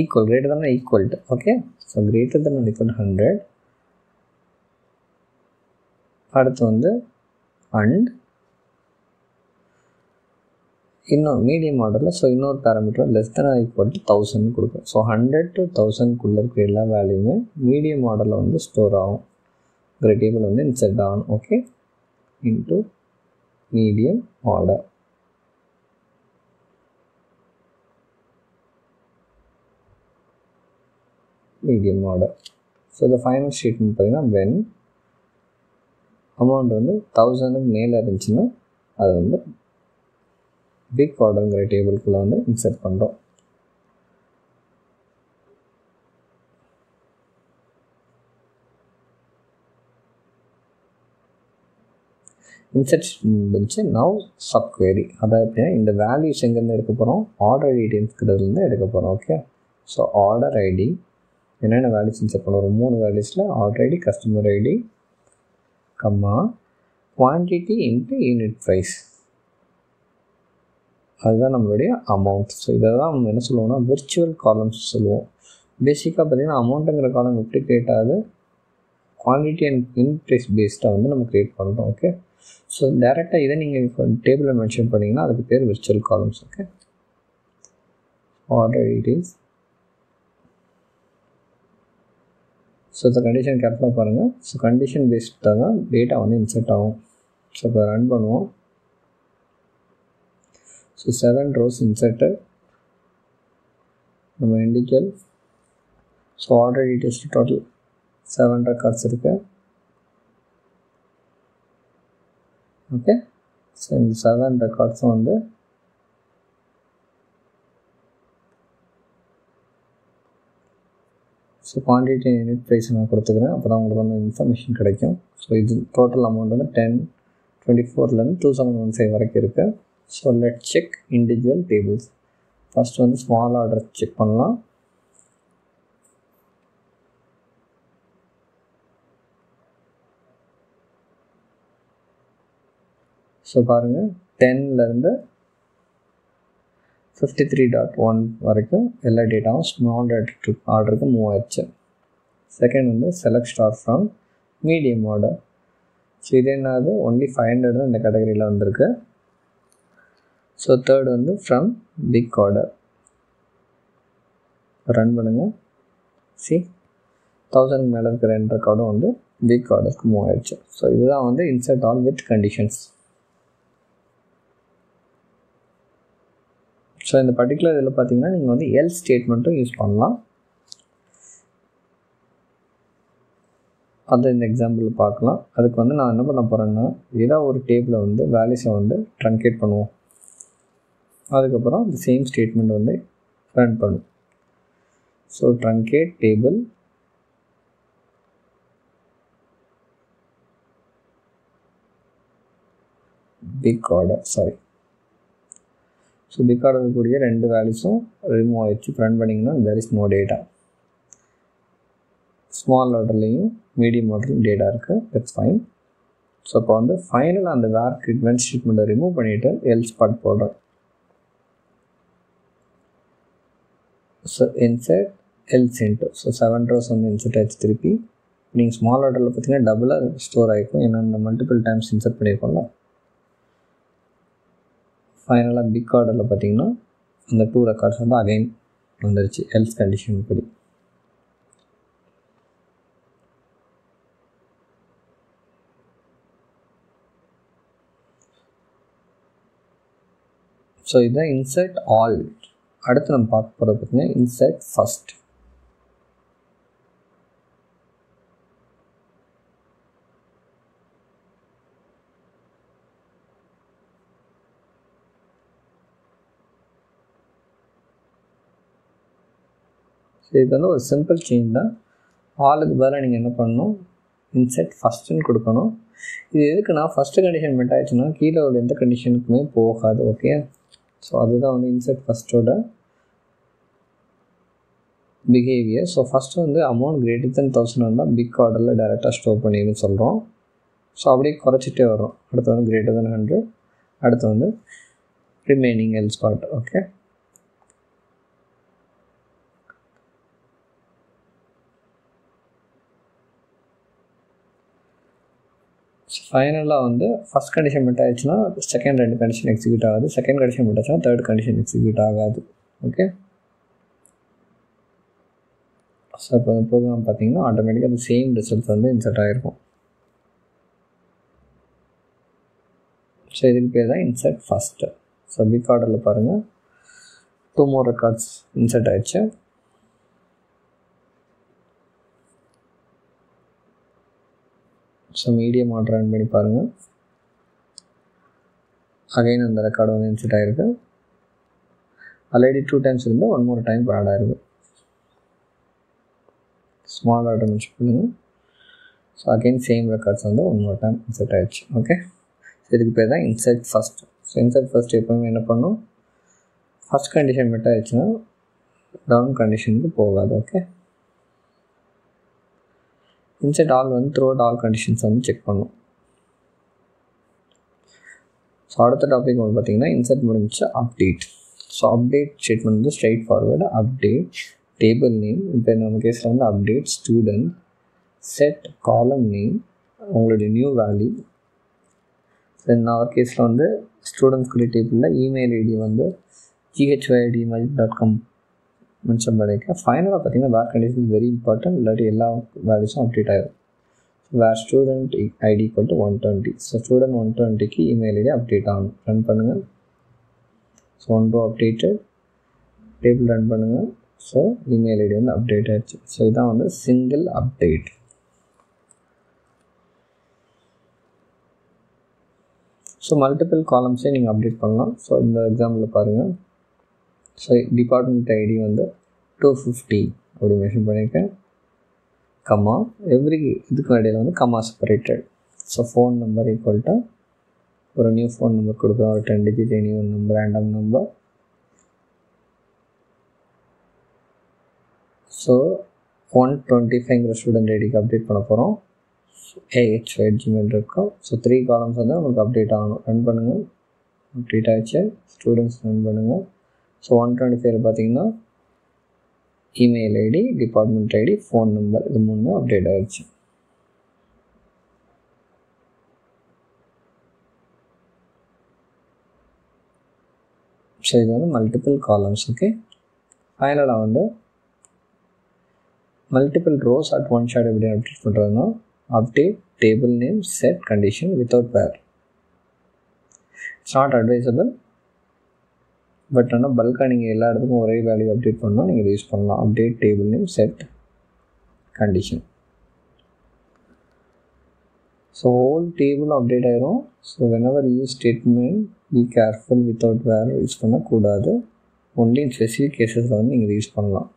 equal greater than equal to. Okay, so greater than equal 100. அடுத்து வந்து அண்ட் இன்னொரு மீடியம் ஆர்டரில் ஸோ இன்னொரு parameter less then equal to 1000 கொடுக்கும். ஸோ 100 to 1000க்குள்ளே இருக்கிற எல்லா வேல்யூமே மீடியம் ஆர்டரில் வந்து ஸ்டோர் ஆகும். ஒரு டேபிள் வந்து இன்சர்ட் ஆகணும். Okay, into medium order. Medium order. So இந்த ஃபைனல் ஸ்டேட்மெண்ட் பார்த்திங்கன்னா வென் அமௌண்ட் வந்து 1000க்கு மேலே இருந்துச்சுன்னா அது வந்து பிக் ஆர்டருங்கிற டேபிளுக்குள்ளே வந்து இன்சர்ட் பண்ணுறோம். இன்சர்ட் முடிஞ்சு நவ் சப்குவரி. அதாவது எப்படின்னா இந்த வேல்யூஸ் எங்கேருந்து எடுக்க போகிறோம், ஆர்டர் டீட்டெயில்ஸ்கிறதுலேருந்து எடுக்க போகிறோம். ஓகே, ஸோ ஆர்டர் ஐடி என்னென்ன வேல்யூஸ் இன்சர்ட் பண்ணுறோம், 3 வேல்யூஸில் ஆர்டர் ஐடி, கஸ்டமர் ஐடி, கம்மா குவான்டிட்டி இன்ட்டு யூனிட் ப்ரைஸ். அதுதான் நம்மளுடைய அமௌண்ட். ஸோ இதை தான் நம்ம என்ன சொல்லுவோம்னா விர்ச்சுவல் காலம்ஸ் சொல்லுவோம். பேசிக்காக பார்த்திங்கன்னா அமௌண்ட்டுங்கிற காலம் எப்படி க்ரியேட் ஆகுது, குவான்டிட்டி அண்ட் யூனிட் ப்ரைஸ் பேஸ்டாக வந்து நம்ம க்ரியேட் பண்ணுறோம். ஓகே, ஸோ டேரெக்டாக இதை நீங்கள் டேபிளில் மென்ஷன் பண்ணிங்கன்னா அதுக்கு பேர் virtual columns. Okay, order details. So இந்த கண்டிஷன் கேர்ஃபுல்லாக பாருங்கள். ஸோ கண்டிஷன் பேஸ்டாக தான் டேட்டா வந்து இன்சர்ட் ஆகும். ஸோ இப்போ ரன் பண்ணுவோம். So 7 rows inserted. நம்ம individual so order details total 7 records இருக்குது. ஓகே, ஸோ இந்த 7 ரெக்கார்ட்ஸும் வந்து ஸோ குவான்டிட்டி யூனிட் ப்ரைஸ் நான் கொடுத்துக்கிறேன். அப்போ தான் உங்களுக்கு வந்து இன்ஃபர்மேஷன் கிடைக்கும். ஸோ இது டோட்டல் அமௌண்ட் வந்து 1024 2715 வரைக்கும் இருக்குது. So let check individual tables. First வந்து ஸ்மால் ஆர்டர் செக் பண்ணலாம். ஸோ பாருங்கள் 10லேருந்து 53.1 வரைக்கும் எல்லா டேட்டாவும் ஸ்மால் ஆர்டருக்கு மூவ் ஆயிடுச்சு. செகண்ட் வந்து select star from medium order. So இது என்னது ஒன்லி 500 தான் இந்த கேட்டகரியில் வந்திருக்கு. ஸோ தேர்ட் வந்து ஃப்ரம் பிக் ஆர்டர். ரன் பண்ணுங்கள். சி 1000க்கு மேலே இருக்கிற ரெண்டு ரெக்கார்டும் வந்து பிக் ஆர்டருக்கு மூவ் ஆயிடுச்சு. ஸோ இதுதான் வந்து insert all with conditions. So இந்த பர்டிகுலர் இதில் பார்த்தீங்கன்னா நீங்கள் வந்து எல்ஸ் ஸ்டேட்மெண்ட்டும் யூஸ் பண்ணலாம். அதை இந்த எக்ஸாம்பிள் பார்க்கலாம். அதுக்கு வந்து நான் என்ன பண்ண போகிறேன்னா ஏதாவது ஒரு டேபிளை வந்து வேல்யூஸை வந்து ட்ரங்கேட் பண்ணுவோம். அதுக்கப்புறம் இந்த சேம் ஸ்டேட்மெண்ட் வந்து ரன் பண்ணும். So truncate table big order so big order இருக்கக்கூடிய ரெண்டு வேல்யூஸும் ரிமூவ் ஆகிடுச்சு. ரன் பண்ணிங்கன்னா there is no data. Small ஆர்டர்லேயும் மீடியம் ஆர்டர்லையும் டேட்டா இருக்குது. That's fine. ஸோ இப்போ வந்து ஃபைனலாக அந்த வேர்க் இன்வென்ட் ஸ்டேட்மெண்ட்டை ரிமூவ் பண்ணிவிட்டு எல்ஸ் பார்ட் போடுறேன். So insert else into. So 7 rows வந்து இன்சர்ட் ஆகிடுச்சு. திருப்பி நீங்கள் ஸ்மால் ஆர்டரில் பார்த்தீங்கன்னா டபுளாக ஸ்டோர் ஆகிருக்கும், ஏன்னா இந்த மல்டிபிள் டைம்ஸ் இன்சர்ட் பண்ணியிருக்கோம்ல. ஃபைனலாக பிக் ஆர்டரில் பார்த்தீங்கன்னா அந்த 2 ரெக்கார்ட்ஸ் வந்து அகைன் வந்துருச்சு எல்ஸ் கண்டிஷன் படி. ஸோ இதுதான் இன்சர்ட் ஆல். அடுத்து நம்ம பார்க்க போகிறது பார்த்தீங்கன்னா இன்சர்ட் ஃபஸ்ட். ஸோ இது வந்து ஒரு சிம்பிள் சேஞ்ச் தான். ஆளுக்கு பதிலாக நீங்கள் என்ன பண்ணணும், இன்சர்ட் ஃபஸ்ட்டுன்னு கொடுக்கணும். இது எதுக்குன்னா ஃபஸ்ட்டு கண்டிஷன் மெட் ஆகிடுச்சுன்னா கீழே உள்ள எந்த கண்டிஷனுக்குமே போகாது. ஓகே, ஸோ அதுதான் வந்து இன்சர்ட் ஃபஸ்ட்டோட பிஹேவியர். ஸோ ஃபஸ்ட்டு வந்து அமௌண்ட் கிரேட்டர் தென் 1000 இருந்தால் பிக் ஆர்டரில் டேரெக்டாக ஸ்டோர் பண்ணிடுன்னு சொல்கிறோம். ஸோ அப்படியே குறைச்சிட்டே வரும். அடுத்து வந்து கிரேட்டர் தென் 100, அடுத்து வந்து ரிமைனிங் எல்ஸ் பார்ட். ஓகே, ஃபைனலாக வந்து ஃபஸ்ட் கண்டிஷன் மெட் ஆகிடுச்சுன்னா செகண்ட் 2 கண்டிஷன் எக்ஸிக்யூட் ஆகாது, செகண்ட் கண்டிஷன் மெட் ஆச்சுன்னா தேர்ட் கண்டிஷன் எக்ஸிக்யூட் ஆகாது. ஓகே, ஸோ இப்போ அந்த ப்ரோக்ராம் பார்த்தீங்கன்னா ஆட்டோமேட்டிக்காக அந்த சேம் ரிசல்ட்ஸ் வந்து இன்சர்ட் ஆகிருக்கும். ஸோ இதுக்கு பேர் தான் இன்சர்ட் ஃபஸ்ட்டு. ஸோ பிக் ஆர்டரில் பாருங்கள் 2 more ரெக்கார்ட்ஸ் இன்சர்ட் ஆகிடுச்சு. ஸோ மீடியம் ஆர்டர் ரன் பண்ணி பாருங்கள், அகைன் அந்த ரெக்கார்டு வந்து இன்சர்ட் ஆகிருக்கு. ஆல்ரெடி 2 times இருந்தால் 1 more time ஆட் ஆகிருக்கு. ஸ்மால் ஆர்டர் மென்ஷன் பண்ணுங்கள். ஸோ அகைன் சேம் ரெக்கார்ட்ஸ் வந்து 1 more time இன்சர்ட் ஆகிடுச்சு. ஓகே, ஸோ இதுக்கு பேர் தான் insert first. So insert first எப்போவுமே என்ன பண்ணும், ஃபஸ்ட் கண்டிஷன் மெட் ஆகிடுச்சுன்னா டவுன் கண்டிஷனுக்கு போகாது. ஓகே, இன்சர்ட் ஆல் வந்து த்ரூ அவுட் ஆல் கண்டிஷன்ஸ் வந்து செக் பண்ணும். ஸோ அடுத்த டாபிக் வந்து பார்த்திங்கன்னா இன்சர்ட் முடிஞ்சு அப்டேட். ஸோ அப்டேட் ஸ்டேட்மெண்ட் வந்து straight forward. Update table name, இப்போ நம்ம கேஸில் வந்து அப்டேட் ஸ்டூடெண்ட், செட் காலம் நேம் உங்களுடைய நியூ வேல்யூ. தென் அவர் கேஸில் வந்து ஸ்டூடெண்ட்ஸ்குரிய டேபிளில் இமெயில் ஐடி வந்து ghyid.com மென்ஷன் பண்ணியிருக்கேன். ஃபைனலாக பார்த்தீங்கன்னா வேர் கண்டிஷன் வெரி இம்பார்ட்டன்ட், இல்லாட்டி எல்லா வேல்யூஸும் அப்டேட் ஆகிடும். Where student ID equal to 120. So student 120க்கு இமெயில் ஐடி அப்டேட் ஆகணும். ரன் பண்ணுங்கள். So 1 row updated, table run பண்ணுங்கள். ஸோ இமெயில் ஐடி வந்து அப்டேட் ஆகிடுச்சு. ஸோ இதுதான் வந்து சிங்கிள் அப்டேட். ஸோ மல்டிபிள் காலம்ஸே நீங்கள் அப்டேட் பண்ணலாம். ஸோ இந்த எக்ஸாம்பிளில் பாருங்கள். ஸோ டிபார்ட்மெண்ட் ஐடி வந்து 250 அப்படி மென்ஷன் பண்ணியிருக்கேன். கம்மா எவ்ரி இதுக்கும் இடையில் வந்து comma separated. So phone number equal to ஒரு நியூ ஃபோன் நம்பர் கொடுக்குறோம், ஒரு 10 digit new number, random number. So 125ங்கிற ஸ்டூடெண்ட் ஐடிக்கு அப்டேட் பண்ண போகிறோம். AH@gmail இருக்கும். ஸோ 3 columns வந்து நம்மளுக்கு அப்டேட் ஆகணும். ரன் பண்ணுங்கள். அப்டேட் ஆகிடுச்சு. ஸ்டூடெண்ட்ஸ் ரன் பண்ணுங்கள். ஸோ 125 பார்த்தீங்கன்னா email ID, department ID, phone number, இது 3மே அப்டேட் ஆகிடுச்சு. ஸோ இது வந்து மல்டிபிள் காலம்ஸ். ஓகே, ஃபைனலாக வந்து multiple rows at one shot எப்படி அப்டேட் பண்ணுறதுன்னா update table name set condition without where. It's not advisable, but ஆனால் பல்காக நீங்கள் எல்லா இடத்துக்கும் ஒரே வேல்யூ அப்டேட் பண்ணால் நீங்கள் இதை யூஸ் பண்ணலாம். Update table name set condition. So whole table update ஆயிரும். So whenever use statement be careful, without where use பண்ணக்கூடாது. ஒன்லி இன் ஸ்பெசிஃபிக் கேஸஸில் வந்து நீங்கள் இதை யூஸ் பண்ணலாம்.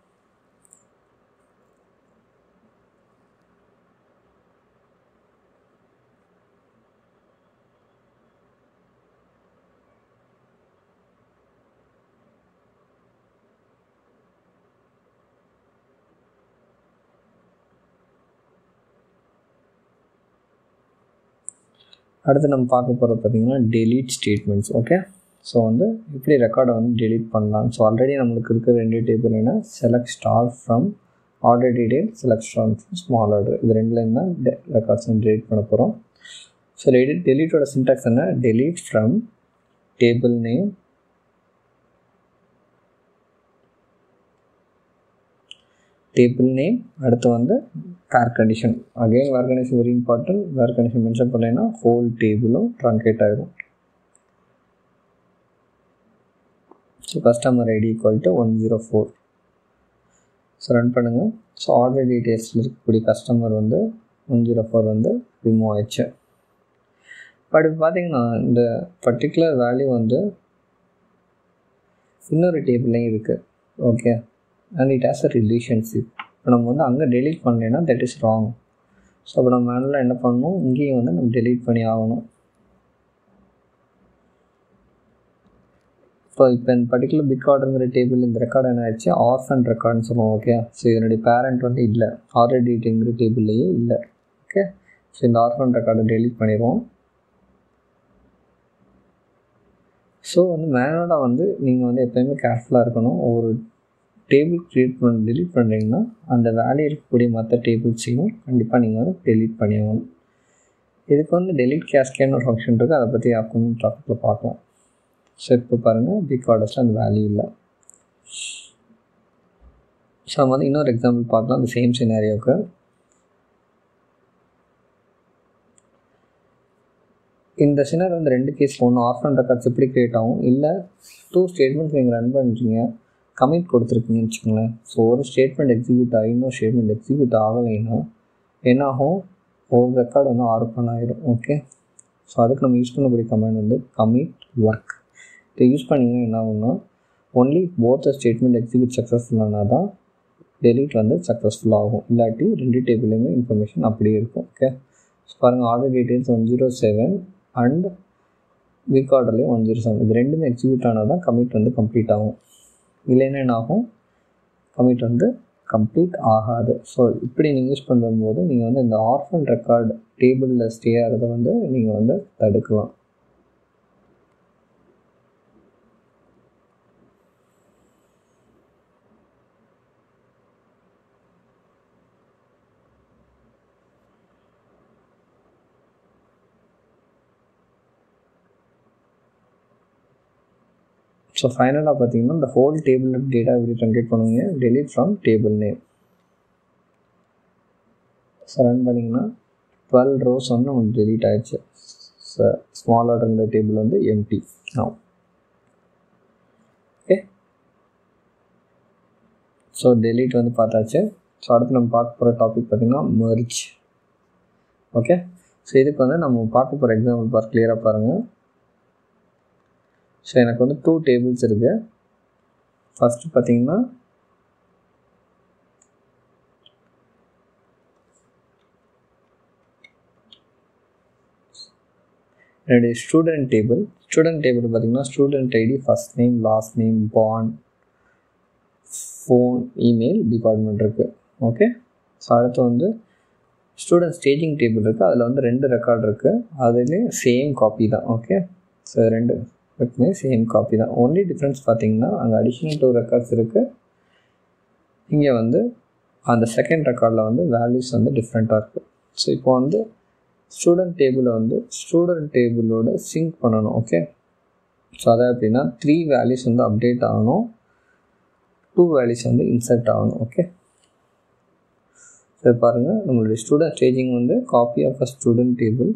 அடுத்து நம்ம பார்க்க போகிறது பார்த்திங்கன்னா டெலீட் ஸ்டேட்மெண்ட்ஸ். ஓகே, ஸோ வந்து இப்படி ரெக்கார்டை வந்து டெலீட் பண்ணலாம். ஸோ ஆல்ரெடி நம்மளுக்கு இருக்கிற 2 டேபிள் என்ன, select star from order detail, select star from small order, இது ரெண்டுலேருந்து தான் ரெக்கார்ட்ஸ் வந்து டெலீட் பண்ண போகிறோம். ஸோ டெலீட்டோட சின்டாக்ஸ் என்ன, டெலீட் ஃப்ரம் டேபிள் நேம் அடுத்து வந்து where condition. Again where condition very important. Where condition mention பண்ணலைன்னா ஹோல் டேபிளும் ட்ரங்கேட் ஆகிடும். So customer ID equal to 104. So run பண்ணுங்கள். ஸோ ஆர்டர் டீட்டெயில்ஸில் இருக்கக்கூடிய கஸ்டமர் வந்து 104 வந்து ரிமூவ் ஆயிடுச்சு. பட் இப்போ பார்த்தீங்கன்னா இந்த பர்டிகுலர் வேல்யூ வந்து இன்னொரு டேபிள்லையும் இருக்குது. Okay, and it has a relationship. இப்போ நம்ம வந்து அங்கே டெலீட் பண்ணலைன்னா தட் இஸ் ராங். ஸோ அப்போ நம்ம மேனுவலாக என்ன பண்ணணும், இங்கேயும் வந்து நம்ம டெலீட் பண்ணி ஆகணும். இப்போ இந்த பர்டிகுலர் பிக் ஆர்டருங்கிற டேபிள் இந்த ரெக்கார்டு என்ன ஆயிடுச்சு, ஆர்ஃபன் ரெக்கார்டுன்னு சொல்லுவோம். ஓகே, ஸோ இதனுடைய பேரண்ட் வந்து இல்லை, ஆர்டர் டீட்டெயில்ங்கிற டேபிள்லேயே இல்லை. ஓகே, ஸோ இந்த ஆர்ஃபன் ரெக்கார்டை டெலீட் பண்ணிடுவோம். ஸோ வந்து மேனுவலாக வந்து நீங்கள் வந்து எப்போயுமே கேர்ஃபுல்லாக இருக்கணும். ஒரு டேபிள் டெலீட் பண்ணுறீங்கன்னா அந்த வேல்யூ இருக்கக்கூடிய மற்ற டேபிள்ஸையும் கண்டிப்பாக நீங்கள் வந்து டெலீட் பண்ணி ஆகணும். இதுக்கு வந்து டெலீட் கேஸ்கேட்னு ஒரு ஃபங்க்ஷன் இருக்குது, அதை பற்றி அப்கமிங் டாப்பிக்கில் பார்க்கலாம். ஸோ இப்போ பாருங்கள் பிக் ஆர்டர்ஸில் அந்த வேல்யூ இல்லை. ஸோ நம்ம வந்து இன்னொரு எக்ஸாம்பிள் பார்க்கலாம் அந்த சேம் சினாரியோவுக்கு. இந்த சினாரியோ வந்து 2 கேஸ், ஒன்று ஆர்ஃபன் ரெக்கார்ட்ஸ் எப்படி க்ரியேட் ஆகும், இல்லை 2 ஸ்டேட்மெண்ட்ஸ் நீங்கள் ரன் பண்ணுறீங்க, கமிட் கொடுத்துருக்கீங்கன்னு வச்சுக்கோங்களேன். ஸோ ஒரு ஸ்டேட்மெண்ட் எக்ஸிக்யூட் ஆகி இன்னொரு ஸ்டேட்மெண்ட் எக்ஸிக்யூட் ஆகலைன்னா என்னாகும், ஒரு ரெக்கார்டு வந்து ஆர்ஃபன் ஆகிடும். ஓகே, ஸோ அதுக்கு நம்ம யூஸ் பண்ணக்கூடிய கமாண்ட் வந்து கமிட் ஒர்க். இதை யூஸ் பண்ணிங்கன்னா என்ன ஆகும்னா, ஒன்லி போத் ஸ்டேட்மெண்ட் எக்ஸிக்யூட் சக்ஸஸ்ஃபுல்லானால் தான் டெலீட் வந்து சக்ஸஸ்ஃபுல் ஆகும். இல்லாட்டி 2 டேபிள்லையுமே இன்ஃபர்மேஷன் அப்படியே இருக்கும். ஓகே, ஸோ பாருங்கள் ஆர்டர் டீட்டெயில்ஸ் 107 அண்ட் பிக் ஆர்டர்லேயும் 107, இது ரெண்டுமே எக்ஸிக்யூட் ஆனால் தான் கமிட் வந்து கம்ப்ளீட் ஆகும். இல்லைன்னா என்ன ஆகும், கமிட் வந்து கம்ப்ளீட் ஆகாது. ஸோ இப்படி நீங்கள் யூஸ் பண்ணும்போது நீங்கள் வந்து இந்த ஆர்ஃபன் ரெக்கார்டு டேபிளில் ஸ்டே ஆகிறத வந்து நீங்கள் வந்து தடுக்கலாம். ஸோ ஃபைனலாக பார்த்தீங்கன்னா இந்த ஹோல் டேபிள் டேட்டா எப்படி ட்ரங்கேட் பண்ணுவீங்க, delete from table name. So run பண்ணிங்கன்னா 12 rows வந்து உங்களுக்கு டெலீட் ஆகிடுச்சு. ஸோ ஸ்மால் ஆர்டர்ங்கிற டேபிள் வந்து empty now. Okay, so delete வந்து பார்த்தாச்சு. ஸோ அடுத்து நம்ம பார்க்க போகிற டாபிக் பார்த்திங்கன்னா மெர்ஜ். ஓகே, ஸோ இதுக்கு வந்து நம்ம பார்க்க போகிற எக்ஸாம்பிள் கிளியராக பாருங்கள். ஸோ எனக்கு வந்து 2 டேபிள்ஸ் இருக்குது. ஃபஸ்ட்டு பார்த்தீங்கன்னா என்னுடைய ஸ்டூடெண்ட் டேபிள் பார்த்தீங்கன்னா student ID, first name, last name, bond, phone, email, department இருக்குது. ஓகே, ஸோ அடுத்து வந்து ஸ்டூடெண்ட் ஸ்டேஜிங் டேபிள் இருக்குது. அதில் வந்து 2 ரெக்கார்டு இருக்குது, அதுலேயும் சேம் காப்பி தான். ஓகே, ஸோ 2 இருக்குமே சேம் காப்பி தான். ஒன்லி டிஃப்ரென்ஸ் பார்த்தீங்கன்னா அங்கே அடிஷ்னல் 2 ரெக்கார்ட்ஸ் இருக்குது. இங்கே வந்து அந்த செகண்ட் ரெக்கார்டில் வந்து வேல்யூஸ் வந்து டிஃப்ரெண்ட்டாக இருக்குது. ஸோ இப்போ வந்து ஸ்டூடெண்ட் டேபிளை வந்து ஸ்டூடெண்ட் டேபிளோட சிங்க் பண்ணணும். ஓகே, ஸோ அதை அப்படின்னா 3 வேல்யூஸ் வந்து அப்டேட் ஆகணும், 2 வேல்யூஸ் வந்து இன்சர்ட் ஆகணும். ஓகே, ஸோ பாருங்கள் நம்மளுடைய ஸ்டூடெண்ட் ஸ்டேஜிங் வந்து copy of a student table.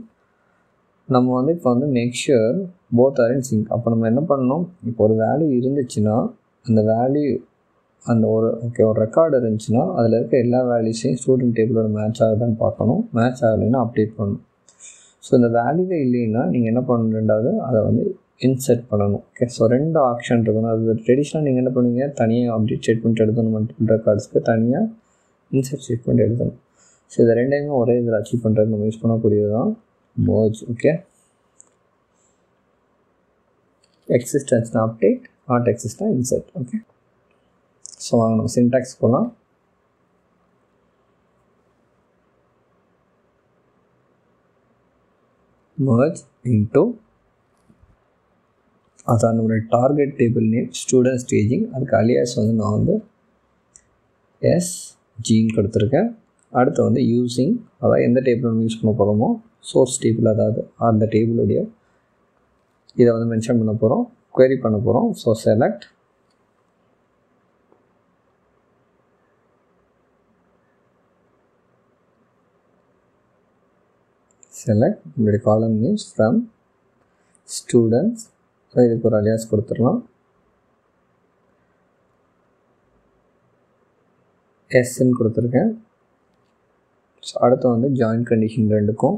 நம்ம வந்து இப்போ வந்து make sure both are in sync. அப்போ நம்ம என்ன பண்ணணும், இப்போ ஒரு வேல்யூ இருந்துச்சுன்னா அந்த வேல்யூ அந்த ஒரு ரெக்கார்டு இருந்துச்சுன்னா அதில் இருக்க எல்லா வேல்யூஸையும் ஸ்டூடெண்ட் டேபிளோட மேட்ச் ஆகுதான்னு பார்க்கணும். மேட்ச் ஆகலைன்னா அப்டேட் பண்ணணும். ஸோ இந்த வேல்யூவே இல்லைன்னா நீங்கள் என்ன பண்ணணும், ரெண்டாவது அதை வந்து இன்சர்ட் பண்ணணும். ஓகே, ஸோ 2 ஆப்ஷன் இருக்கணும். அது ட்ரெடிஷ்னலாக நீங்கள் என்ன பண்ணுவீங்க, தனியாக அப்டேட் ஸ்டேட்மெண்ட் எழுதணும், மல்டிபிள் ரெக்கார்ட்ஸ்க்கு தனியாக இன்சர்ட் ஸ்டேட்மெண்ட் எழுதணும். ஸோ இதை ரெண்டையுமே ஒரே இதில் அச்சீவ் பண்ணுறது நம்ம யூஸ் பண்ணக்கூடியது தான் merge. Okay, existence update, not existence insert. Okay, so வாங்க நம்ம சின்டாக்ஸ் போகலாம். merge into அதான் நம்மளுடைய target table name student staging. அதுக்கு அலியாஸ் வந்து நான் வந்து SGன்னு கொடுத்துருக்கேன். அடுத்து வந்து யூஸிங், அதாவது எந்த டேபிள் நம்ம யூஸ் பண்ண போகிறோமோ சோர்ஸ் டேபிள், அதாவது அந்த டேபிளுடைய இதை வந்து மென்ஷன் பண்ண போகிறோம், query பண்ண போகிறோம். ஸோ select நம்மளுடைய காலம் நேம்ஸ் ஃப்ரம் ஸ்டூடெண்ட்ஸ். இதுக்கு ஒரு அலியாஸ் கொடுத்துடலாம், எஸ்ன்னு கொடுத்துருக்கேன். ஸோ அடுத்து வந்து ஜாயின் கண்டிஷன் ரெண்டுக்கு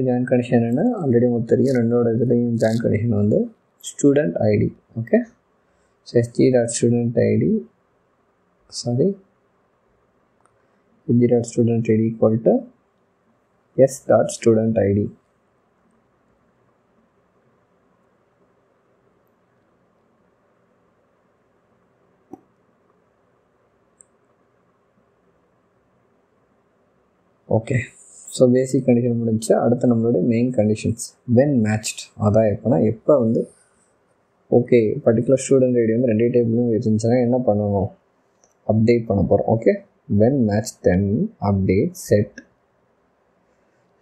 ஜாயின் கண்டிஷன் என்ன ஆல்ரெடி உங்களுக்கு தெரியும். ரெண்டோட இதுலேயும் ஜாயின் கண்டிஷன் வந்து student ID. Okay, so sg.student id sg.student id equal to s.student id. Okay, so basic condition முடிஞ்சு. அடுத்து நம்மளுடைய மெயின் கண்டிஷன்ஸ் வென் மேட்ச்ட். அதான் எப்போ வந்து ஓகே பர்டிகுலர் ஸ்டூடெண்ட் ஐடி வந்து 2 டேபிளும் இருந்துச்சுன்னா என்ன பண்ணணும், அப்டேட் பண்ண போகிறோம். Okay, when match then update set.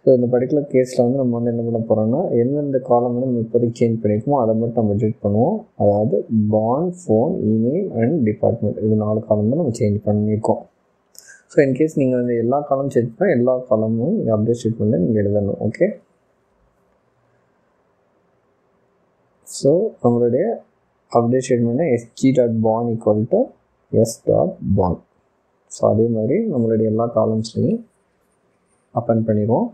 So இந்த பர்டிகுலர் கேஸில் வந்து நம்ம வந்து என்ன பண்ண போகிறோம்னா, எந்தெந்த காலம் வந்து நம்ம இப்போதைக்கு சேஞ்ச் பண்ணியிருக்கோமோ அதை மட்டும் நம்ம அப்டேட் பண்ணுவோம். அதாவது bond, phone, email and department, இது 4 காலம் தான் நம்ம சேஞ்ச் பண்ணியிருக்கோம். ஸோ இன்கேஸ் நீங்கள் வந்து எல்லா காலமும் சேஞ்ச் பண்ணால் எல்லா காலமும் நீங்கள் அப்டேட் ஸ்டேட்மெண்ட்டை நீங்கள் எழுதணும். ஓகே, ஸோ நம்மளுடைய அப்டேட் ஸ்டேட்மெண்ட்டை sg.bond equal to s.bond. So அதே மாதிரி நம்மளுடைய எல்லா காலம்ஸ்லையும் அப்பன் பண்ணிடுவோம்.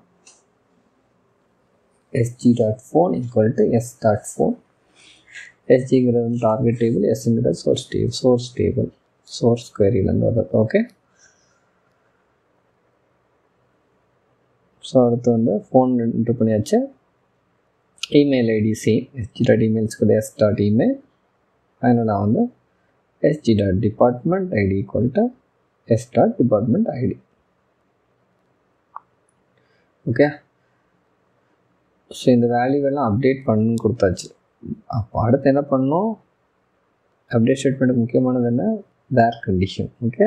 sg.phone equal to s.phone. sgங்கிறது வந்து டார்கெட் டேபிள், sங்கிறது சோர்ஸ் டேபிள் சோர்ஸ் queryலேருந்து வருது. ஓகே, ஸோ அடுத்து வந்து ஃபோன் என்ட்ரு பண்ணியாச்சு. Email ID same sg.emails s.email. அதனால் வந்து sg.department id equal to s.department id. Okay, so இந்த வேல்யூவெல்லாம் அப்டேட் பண்ணு கொடுத்தாச்சு. அப்போ அடுத்து என்ன பண்ணணும், அப்டேட் ஸ்டேட்மெண்ட்டுக்கு முக்கியமானது என்ன, வேர் கண்டிஷன். ஓகே,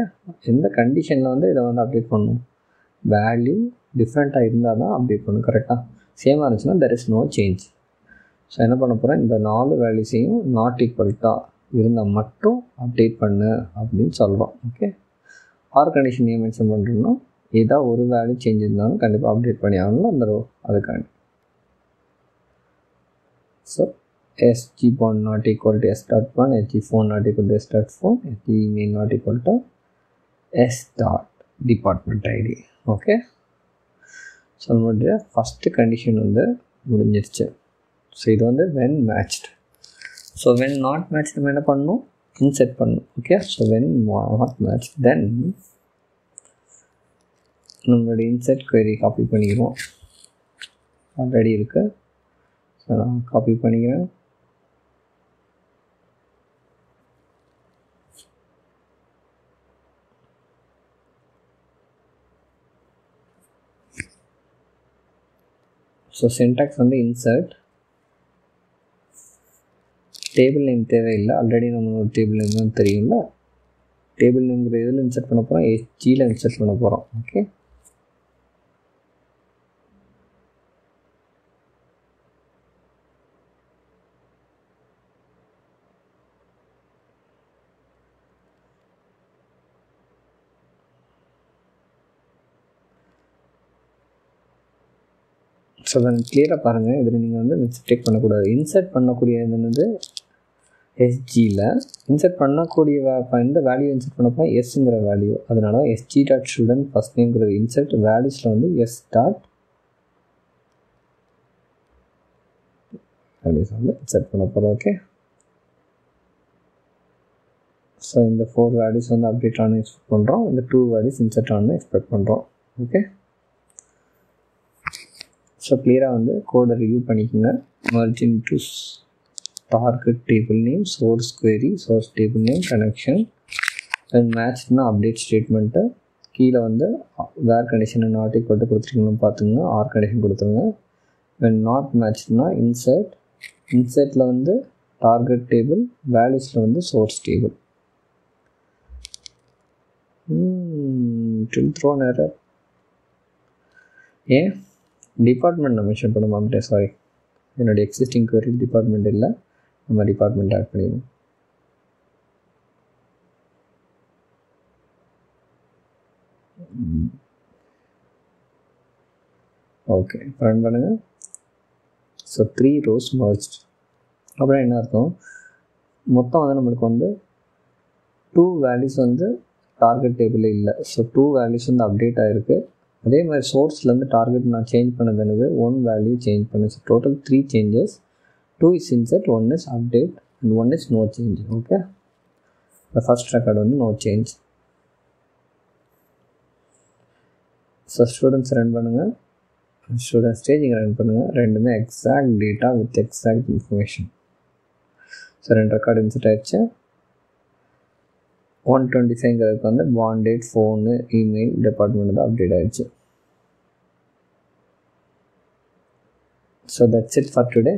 எந்த கண்டிஷனில் வந்து இதை வந்து அப்டேட் பண்ணணும், வேல்யூ டிஃப்ரெண்ட்டாக இருந்தால் தான் அப்டேட் பண்ணணும். கரெக்டாக சேமாக இருந்துச்சுன்னா there is no change. So என்ன பண்ண போகிறேன், இந்த 4 வேல்யூஸையும் நாட் ஈக்குவல்ட்டாக இருந்தால் மட்டும் அப்டேட் பண்ணு அப்படின்னு சொல்கிறோம். ஓகே, ஆர் கண்டிஷன் ஏன் மென்ஷன் பண்ணுறோம்னா, ஏதாவது ஒரு வேல்யூ சேஞ்ச் இருந்தாலும் கண்டிப்பாக அப்டேட் பண்ணி ஆகணும் அந்த ரோ, அதுக்காண்டி. So sg.bond not equal to s.bond, sg.phone not equal to s.phone, sg.email not equal to s.department id. Okay, so நம்மளுடைய ஃபஸ்ட்டு கண்டிஷன் வந்து முடிஞ்சிருச்சு. ஸோ இது வந்து when matched. So when not match நம்ம என்ன பண்ணணும், இன்செட் பண்ணணும். Okay, so when not match then நம்மளுடைய இன்செட் query காப்பி பண்ணிக்கிறோம். ஆல்ரெடி இருக்கு, ஸோ நான் காப்பி பண்ணிக்கிறேன். ஸோ சின்டாக்ஸ் வந்து இன்சர்ட், டேபிள் நேம் தேவையில்லை, ஆல்ரெடி நம்ம ஒரு டேபிள் நேம் தான் தெரியும்ல. டேபிள் நேம்ங்கிற இதில் இன்சர்ட் பண்ண போகிறோம், SGயில் இன்சர்ட் பண்ண போகிறோம். ஓகே, ஸோ அதை கிளியராக பாருங்கள். இதில் நீங்கள் வந்து மிஸ்டேக் பண்ணக்கூடாது. இன்சர்ட் பண்ணக்கூடிய என்னது SGயில் இன்சர்ட் பண்ணக்கூடிய இந்த வேல்யூ இன்சர்ட் பண்ண போனால் எஸ்ங்கிற வேல்யூ, அதனால தான் sg.student ஃபஸ்ட் நேம்ங்கிறது இன்சர்ட், வேல்யூஸில் வந்து வேல்யூஸ் வந்து இன்சர்ட் பண்ண போகிறோம். ஓகே, ஸோ இந்த 4 வேல்யூஸ் வந்து அப்டேட் ஆன எக்ஸ்பெக்ட் பண்ணுறோம், இந்த 2 வேல்யூஸ் இன்சர்ட் ஆன எக்ஸ்பெக்ட் பண்ணுறோம். ஓகே, ஸோ கிளியராக வந்து கோடை ரிவ்யூ பண்ணிக்கோங்க. merge into target table name, source query, source table name, connection and matchனா அப்டேட் ஸ்டேட்மெண்ட்டு கீழே வந்து வேர் கண்டிஷனை நாட் ஈக்குவல் டு கொடுத்துருக்கீங்கன்னு பார்த்துங்க, ஆர் கண்டிஷன் கொடுத்துருங்க. when நாட் மேட்ச்னா இன்சர்ட்டில் வந்து டார்கெட் டேபிள், வேல்யூஸில் வந்து source table. Will throw an error. ஏன் டிபார்ட்மெண்ட் நான் மென்ஷன் பண்ண மாட்டேன், சாரி. என்னுடைய எக்ஸிஸ்டிங் query டிபார்ட்மெண்ட் இல்லை, நம்ம டிபார்ட்மெண்ட் ஆட் பண்ணிடுவோம். ஓகே, ரன் பண்ணுங்கள். So 3 rows merged. அப்புறம் என்ன அர்த்தம், மொத்தம் வந்து நம்மளுக்கு வந்து 2 வேல்யூஸ் வந்து டார்கெட் டேபிளில் இல்லை. ஸோ 2 வேல்யூஸ் வந்து அப்டேட் ஆகிருக்கு. அதே மாதிரி சோர்ஸ்லேருந்து டார்கெட் நான் சேஞ்ச் பண்ணது என்னது, 1 வேல்யூ சேஞ்ச் பண்ணேன். So total 3 changes. 2 is insert, 1 is update and 1 is no change. Okay, the first record வந்து no change. So students run பண்ணுங்கள், ஸ்டூடெண்ட் ஸ்டேஜிங் ரன் பண்ணுங்கள். ரெண்டுமே exact data with exact information. So 2 record insert ஆகிடுச்சு. 125ங்கிறதுக்கு வந்து bond date, phone, email, department தான் update ஆகிடுச்சு. So that's it for today.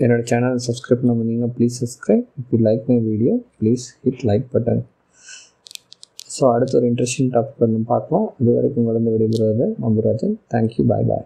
என்னோட channel subscribe பண்ண நீங்கள் please subscribe. If you like my video please hit like button. So அடுத்த ஒரு interesting topic பார்க்கலாம். அது வரைக்கும் உங்களிருந்து விடைபெறுவது நம்புராஜன். தேங்க்யூ, பாய் பாய்.